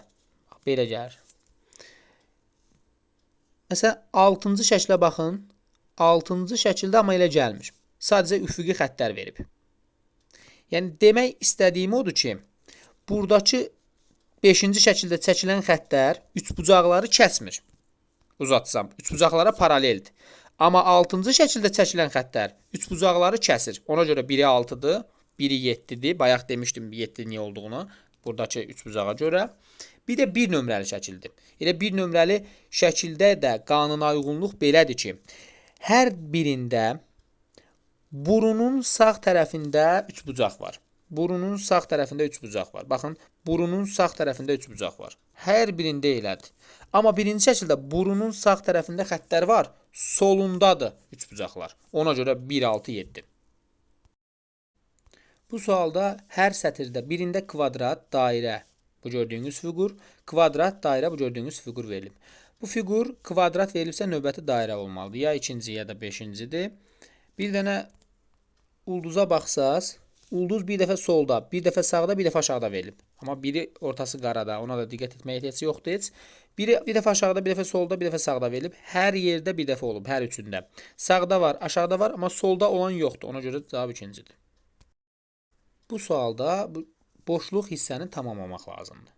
belə gəlir. Məsələn, 6-cı şəklə baxın. 6-cı şəkildə amma elə gəlmir. Sadəcə üfüqi xəttlər verib. Yəni demək istədiyim odur ki, buradakı 5-ci şəkildə çəkilən xəttlər üçbucaqları kəsmir. Uzatsam, üçbucaqlara paraleldir. Amma 6-cı şəkildə çəkilən xəttlər üçbucaqları kəsir. Ona görə biri 6-dır, biri 7-dir. Bayaq demişdim 7 niyə olduğunu buradakı üçbucağa görə. Bir də 1 nömrəli şəkildir. Elə 1 nömrəli şəkildə də qanuna uyğunluq belədir ki, hər birində burunun sağ tərəfində üçbucaq var. Burunun sağ tərəfində üçbucaq var. Baxın, burunun sağ tərəfində üçbucaq var. Hər birində elədir. Amma birinci şəkildə burunun sağ tərəfində xəttlər var, solundadır üçbucaqlar. Ona görə 1, 6, 7. Bu sualda hər sətirdə birində kvadrat, dairə, bu gördüyünüz fiqur, kvadrat, dairə, bu gördüyünüz fiqur verilib. Bu fiqur kvadrat verilibsə növbəti dairə olmalıdır. Ya ikinci, ya da beşincidir. Bir dənə ulduza baxsaz, ulduz bir dəfə solda, bir dəfə sağda, bir dəfə aşağıda verilib. Amma biri ortası qarada, ona da diqqət etməyə ehtiyac yoxdur heç. Biri bir dəfə aşağıda, bir dəfə solda, bir dəfə sağda verilib. Hər yerdə bir dəfə olub, hər üçündə. Sağda var, aşağıda var, amma solda olan yoxdur. Ona görə cavab ikincidir. Bu sualda boşluq hissəni tamamlamaq lazımdır.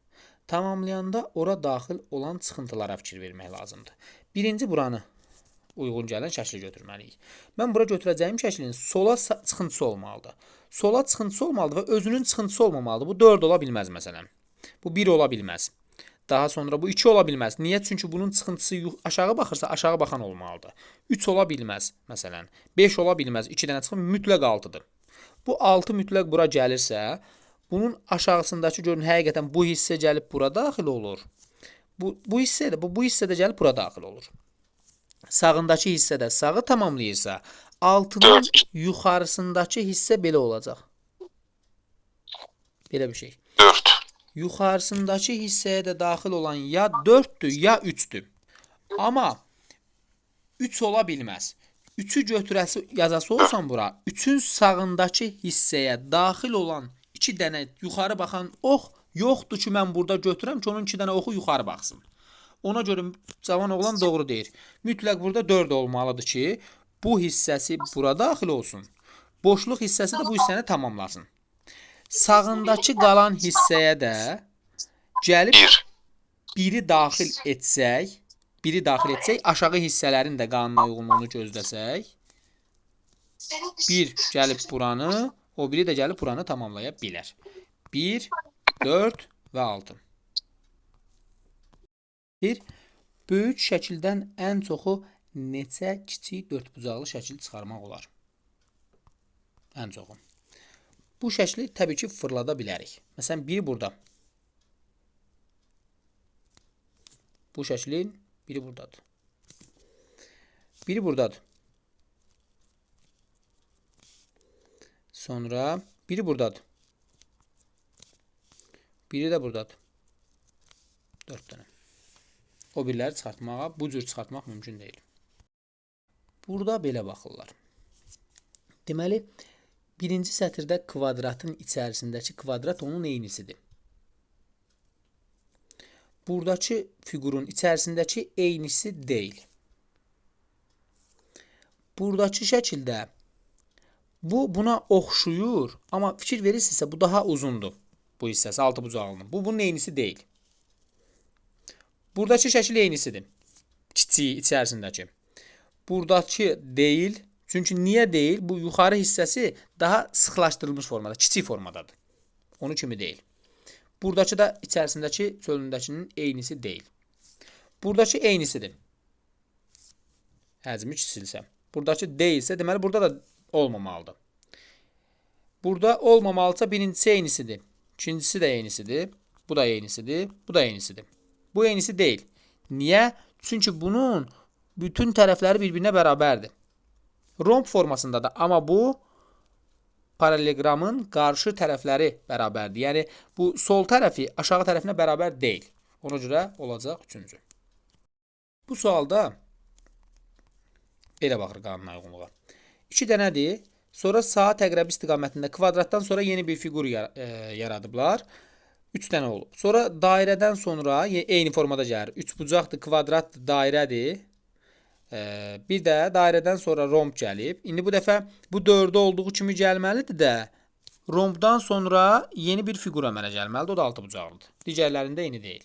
Tamamlayanda ora daxil olan çıxıntılara fikir vermək lazımdır. Birinci buranı uyğun gələn şəkli götürməliyik. Mən bura götürəcəyim şəklin sola çıxıntısı olmalıdır. Sola çıxıntısı olmalıdır və özünün çıxıntısı olmamalıdır. Bu 4 ola bilməz məsələn. Bu 1 ola bilməz. Daha sonra bu 2 ola bilməz. Niyə? Çünki bunun çıxıntısı aşağı baxırsa aşağı baxan olmalıdır. 3 ola bilməz məsələn. 5 ola bilməz. 2 dənə çıxın mütləq 6-dır. Bu 6 mütləq bura gəlirsə, bunun aşağısındakı görün həqiqətən bu hissə gəlib bura daxil olur. Bu hissə də gəlib bura daxil olur. Sağındakı hissədə sağı tamamlayırsa, altının yuxarısındakı hissə belə olacaq. Belə bir şey. 4. Yuxarısındakı hissəyə də daxil olan ya 4-dür, ya 3-dür. Amma 3 ola bilməz. 3-ü götürəsi yazası olsan bura, 3-ün sağındakı hissəyə daxil olan 2 dənə yuxarı baxan ox yoxdur ki, mən burada götürəm ki, onun 2 dənə oxu yuxarı baxsın. Ona görə cavan oğlan doğru deyir. Mütləq burada 4 olmalıdır ki, bu hissəsi bura daxil olsun. Boşluq hissəsi də bu hissəni tamamlasın. Sağındakı qalan hissəyə də gəlib 1-i daxil etsək, aşağı hissələrin də qanuna uyğunluğunu gözləsək, 1 gəlib buranı, o biri də gəlib buranı tamamlaya bilər. 1, 4 və 6. Böyük şəkildən ən çoxu neçə kiçik dördbucaqlı şəkil çıxarmaq olar? Ən çoxu. Bu şəkli təbii ki, fırlada bilərik. Məsələn, biri burada. Bu şəklin biri buradadır. Biri buradadır. Sonra biri buradadır. Biri də buradadır. 4 dənə. O birləri çıxartmağa, bu cür çıxartmaq mümkün deyil. Burada belə baxırlar. Deməli, birinci sətirdə kvadratın içərisindəki kvadrat onun eynisidir. Buradakı fiqurun içərisindəki eynisi deyil. Buradakı şəkildə bu buna oxşuyur, amma fikir verirsinizsə bu daha uzundur. Bu hissəsi altı bucağının. Bu bunun eynisi deyil. Buradakı şəkil eynisidir. Kiçiyi içərisindəki. Buradakı deyil. Çünki niyə deyil? Bu yuxarı hissəsi daha sıxlaşdırılmış formada, kiçik formadadır. Onu kimi deyil. Buradakı da içərisindəki çölündəkinin eynisi deyil. Buradakı eynisidir. Həcmi kiçilsə. Buradakı deyilsə, deməli burada da olmamalıdır. Burada olmamalısa birincisi eynisidir. İkincisi də eynisidir. Bu da eynisidir. Bu da eynisidir. Bu eynisi deyil. Niyə? Çünki bunun bütün tərəfləri bir-birinə bərabərdir. Romb formasındadır. Amma bu paralelogramın qarşı tərəfləri bərabərdir. Yəni, bu sol tərəfi aşağı tərəfinə bərabər deyil. Ona görə olacaq üçüncü. Bu sualda belə baxır qanuna uyğunluğa. 2 dənədir. Sonra sağa təqrəbi istiqamətində kvadratdan sonra yeni bir fiqur yaradıblar. 3 dənə olub. Sonra dairədən sonra eyni formada gəlir. 3 bucaqdır, kvadratdır, dairədir. Bir də dairədən sonra romb gəlib. İndi bu dəfə bu 4-də olduğu kimi gəlməlidir də rombdan sonra yeni bir fiqur əmələ gəlməlidir. O da 6 bucaqlıdır. Digərlərində eyni deyil.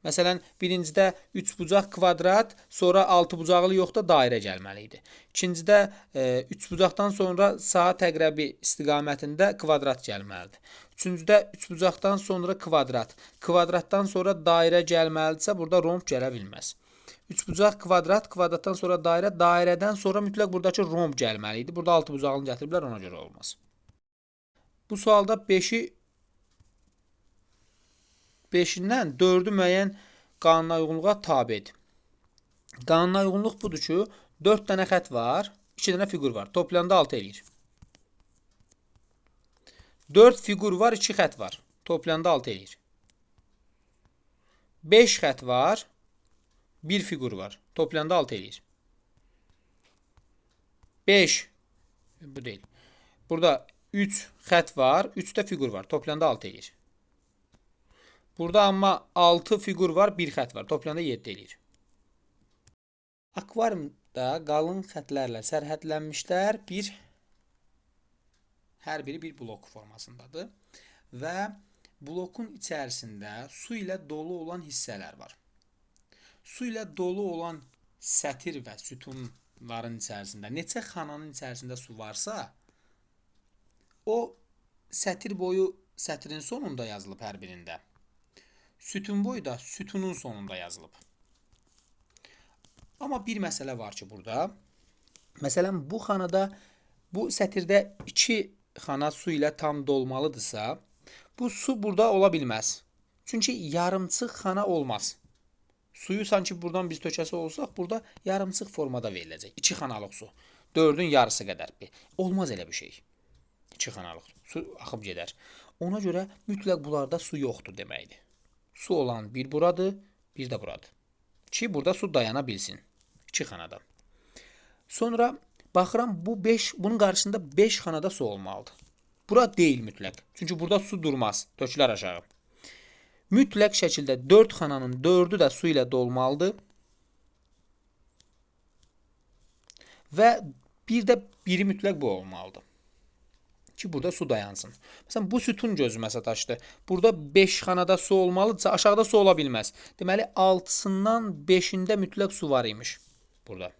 Məsələn, birincidə 3 bucaq kvadrat, sonra 6 bucaqlı yox da dairə gəlməli idi. İkincidə 3 bucaqdan sonra sağa təqrəbi istiqamətində kvadrat gəlməlidir. Üçüncüdə 3 bucaqdan sonra kvadrat, kvadratdan sonra dairə gəlməlidirsə, burada romb gələ bilməz. 3 bucaq kvadrat, kvadratdan sonra dairə, dairədən sonra mütləq buradakı romb gəlməli idi. Burada 6 bucaqlını gətiriblər, ona görə olmaz. Bu sualda 5-dən 4-ü müəyyən qanuna uyğunluğa tabedir. Qanuna uyğunluq budur ki, 4 dənə xət var, 2 dənə fiqur var. Toplayanda 6 eləyir. 4 fiqur var, 2 xət var. Toplayanda 6 eləyir. 5 xət var, 1 fiqur var. Toplayanda 6 eləyir. 5, bu deyil. Burada 3 xət var, 3 də fiqur var. Toplayanda 6 eləyir. Burada amma 6 fiqur var, 1 xət var. Toplayanda 7 eləyir. Akvariumda qalın xətlərlə sərhədlənmişlər hər biri bir blok formasındadır və blokun içərisində su ilə dolu olan hissələr var. Su ilə dolu olan sətir və sütunların içərisində neçə xananın içərisində su varsa, o sətir boyu sətrin sonunda yazılıb hər birində. Sütun boyu da sütunun sonunda yazılıb. Amma bir məsələ var ki, burada. Məsələn, bu xanada, bu sətirdə 2 xana su ilə tam dolmalıdırsa, bu su burada ola bilməz. Çünki yarımçıq xana olmaz. Suyu sanki buradan biz tökəsi olsaq, burada yarımçıq formada veriləcək. 2 xanalıq su. 4-ün yarısı qədər. Olmaz elə bir şey. 2 xanalıq su axıb gedər. Ona görə mütləq bunlarda su yoxdur deməkdir. Su olan bir buradır, bir də buradır. Ki, burada su dayana bilsin. 2 xanada. Sonra baxıram, bunun qarşısında 5 xanada su olmalıdır. Bura deyil mütləq. Çünki burada su durmaz. Tökülər aşağı. Mütləq şəkildə 4 xananın 4-ü də su ilə dolmalıdır. Və bir də biri mütləq bu olmalıdır. Ki, burada su dayansın. Məsələn, bu sütun gözümə sataşdı. Burada 5 xanada su olmalıdırsa, aşağıda su ola bilməz. Deməli, 6-sından 5-ində mütləq su var imiş. Burada.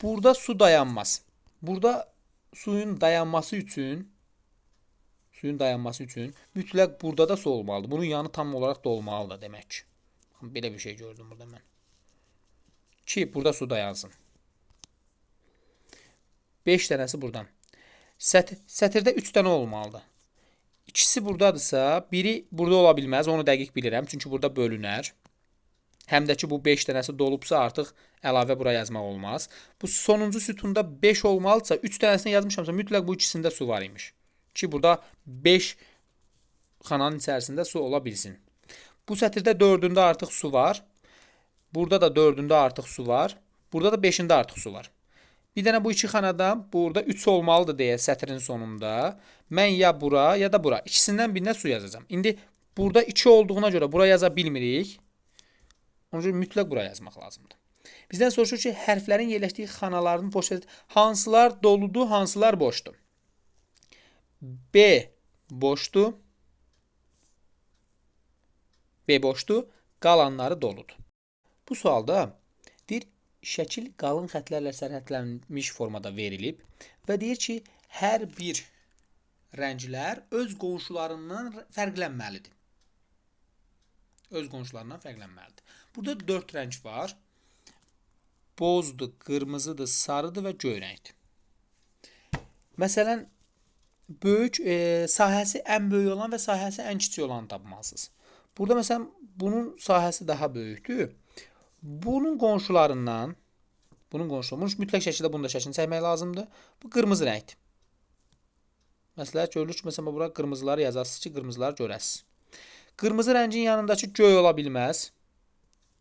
Burada su dayanmaz. Burada suyun dayanması üçün mütləq burada da su olmalıdır. Bunun yanı tam olaraq dolmalıdır demək. Belə bir şey gördüm burada mən. Ki burada su dayansın. 5 dənəsi buradan. Sətirdə 3 dənə olmalıdır. İkisi buradadırsa, biri burada ola bilməz. Onu dəqiq bilirəm. Çünki burada bölünər. Həm də ki, bu 5 dənəsi dolubsa, artıq əlavə bura yazmaq olmaz. Bu sonuncu sütunda 5 olmalıdırsa, 3 dənəsini yazmışamsa, mütləq bu ikisində su var imiş. Ki, burada 5 xananın içərisində su ola bilsin. Bu sətirdə 4-ündə artıq su var. Burada da 4-ündə artıq su var. Burada da 5-də artıq su var. Bir dənə bu iki xanada burada 3 olmalıdır deyə sətrin sonunda. Mən ya bura ya da bura. İkisindən birinə su yazacağam. İndi burada 2 olduğuna görə bura yaza bilmirik. Ona görə mütləq bura yazmaq lazımdır. Bizdən soruşur ki, hərflərin yerləşdiyi xanaların boş hansılar doludur, hansılar boşdur? B boşdur. B boşdur, qalanları doludur. Bu sualda deyir, şəkil qalın xətlərlə sərhədlənmiş formada verilib və deyir ki, hər bir rənglər öz qonşularından fərqlənməlidir. Öz qonşularından fərqlənməlidir. Burada 4 rəng var. Bozdur, qırmızıdır, sarıdır və göy rəngdir. Məsələn, sahəsi ən böyük olan və sahəsi ən kiçik olanı tapmalısınız. Burada məsələn, bunun sahəsi daha böyükdür. Bunun qonşularından, bunun mütləq şəkildə bunun da şəklini çəkmək lazımdır. Bu qırmızı rəngdir. Məsləhət görülür ki, məsələn, bura qırmızıları yazarsınız ki, qırmızıları görəsiniz. Qırmızı rəngin yanındakı göy ola bilməz.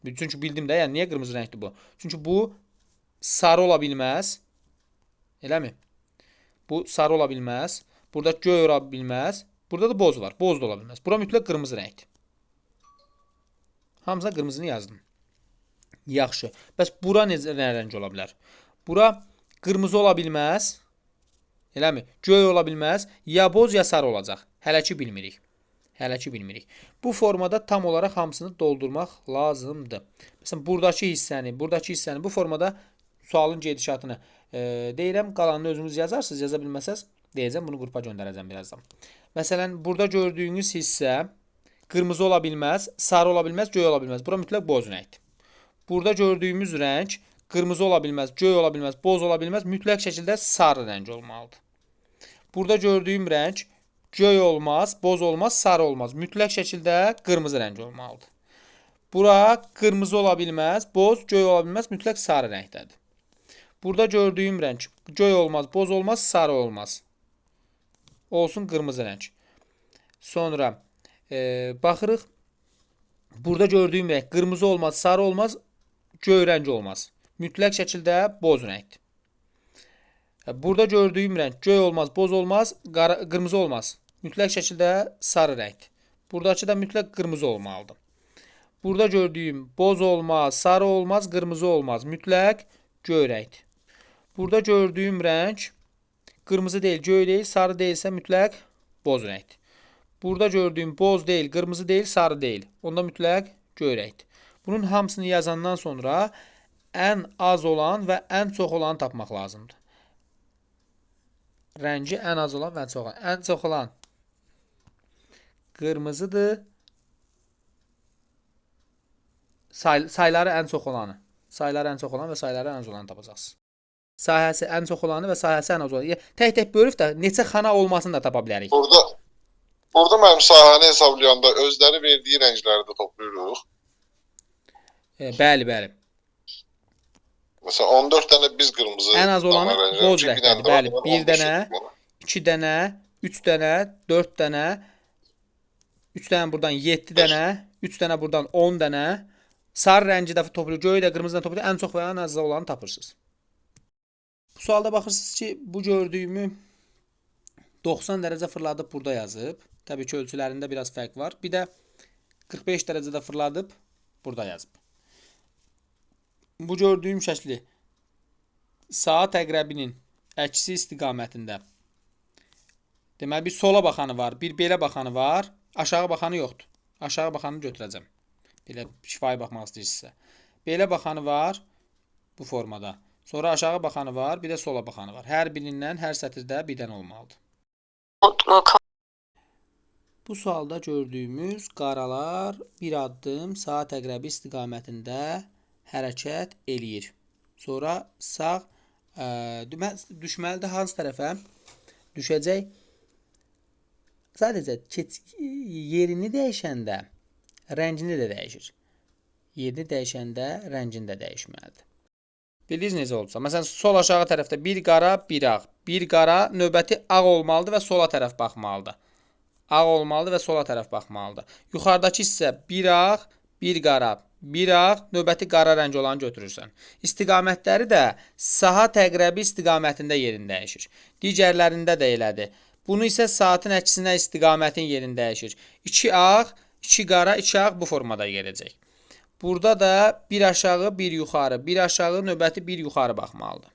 Çünki bildim də, yəni niyə qırmızı rəngdir bu? Çünki bu sarı ola bilməz. Eləmi? Bu sarı ola bilməz. Burada göy ola bilməz. Burada da boz var. Boz da ola bilməz. Bura mütləq qırmızı rəngdir. Hamısına qırmızını yazdım. Yaxşı. Bəs bura nə rəng ola bilər? Bura qırmızı ola bilməz. Eləmi? Göy ola bilməz. Ya boz, ya sarı olacaq. Hələ ki bilmirik. Hələ ki bilmirik. Bu formada tam olaraq hamısını doldurmaq lazımdır. Məsələn, buradakı hissəni bu formada sualın gedişatını deyirəm. Qalanını özünüz yazarsınız. Yaza bilməsəz, deyəcəm, bunu qrupa göndərəcəm birazdan. Məsələn, burada gördüyünüz hissə qırmızı ola bilməz, sarı ola bilməz, göy ola bilməz. Bura mütləq boz rəngdir. Burada gördüyümüz rəng qırmızı ola bilməz, göy ola bilməz, boz ola bilməz, mütləq şəkildə sarı rəng olmalıdır. Burada gördüyüm rəng göy olmaz, boz olmaz, sarı olmaz. Mütləq şəkildə qırmızı rəng olmalıdır. Bura qırmızı ola bilməz, boz, göy ola bilməz, mütləq sarı rəngdədir. Burada gördüyüm rəng göy olmaz, boz olmaz, sarı olmaz. Olsun qırmızı rəng. Sonra baxırıq. Burada gördüyüm rəng qırmızı olmaz, sarı olmaz, göy rəng olmaz. Mütləq şəkildə boz rəngdir. Burada gördüyüm rəng göy olmaz, boz olmaz, qırmızı olmaz. Mütləq şəkildə sarı rəngdir. Buradakı da mütləq qırmızı olmalıdır. Burada gördüyüm boz olmaz, sarı olmaz, qırmızı olmaz. Mütləq göy rəngdir. Burada gördüyüm rəng qırmızı deyil, göy deyil, sarı deyilsə mütləq boz rəngdir. Burada gördüyüm boz deyil, qırmızı deyil, sarı deyil. Onda mütləq göy rəngdir. Bunun hamısını yazandan sonra ən az olan və ən çox olanı tapmaq lazımdır. Rəngi ən az olan və ən çox olan. Ən çox olan qırmızıdır. Sayıları ən çox olanı. Sayıları ən çox olan və sayıları ən az olanı tapacaqsınız. Sahəsi ən çox olanı və sahəsi ən az olanı. Tək-tək bölüb də neçə xana olmasını da tapa bilərik. Burada mənim sahəni hesablayanda özləri verdiyi rəngləri də toplayırıq. Bəli, bəli. Məsələn, 14 dənə biz qırmızı. Ən az olanı boz rəngdədir. Bəli, 1 dənə, 2 dənə, 3 dənə, 4 dənə, 3 dənə buradan 7 dənə, 3 dənə buradan 10 dənə. Sarı rəngi də toplayır, göy də qırmızı da toplayır. Ən çox və ən az olanı tapırsınız. Bu sualda baxırsınız ki, bu gördüyümü 90 dərəcə fırladıb burada yazıb. Təbii ki, ölçülərində biraz fərq var. Bir də 45 dərəcədə fırladıb burada yazıb. Bu gördüyüm şəkli saat əqrəbinin əksi istiqamətində. Deməli, bir sola baxanı var, bir belə baxanı var, aşağı baxanı yoxdur. Aşağı baxanı götürəcəm. Belə şifahi baxmaq istəyirsinizsə. Belə baxanı var bu formada. Sonra aşağı baxanı var, bir də sola baxanı var. Hər birindən hər sətirdə bir dənə olmalıdır. Bu sualda gördüyümüz qaralar bir addım saat əqrəbi istiqamətində hərəkət eləyir. Sonra sağ düşməlidir hansı tərəfə? Düşəcək. Sadəcə yerini dəyişəndə rəngini də dəyişir. Yerini dəyişəndə rəngini də dəyişməlidir. Bildiniz necə olsa? Məsələn, sol aşağı tərəfdə bir qara, bir ağ. Bir qara növbəti ağ olmalıdır və sola tərəf baxmalıdır. Ağ olmalıdır və sola tərəf baxmalıdır. Yuxarıdakı isə bir ağ, bir qara, bir ağ, növbəti qara rəng olanı götürürsən. İstiqamətləri də saat əqrəbi istiqamətində yerini dəyişir. Digərlərində də elədir. Bunu isə saatın əksinə istiqamətin yerini dəyişir. 2 ağ, 2 qara, 2 ağ bu formada gələcək. Burada da bir aşağı, bir yuxarı, bir aşağı, növbəti bir yuxarı baxmalıdır.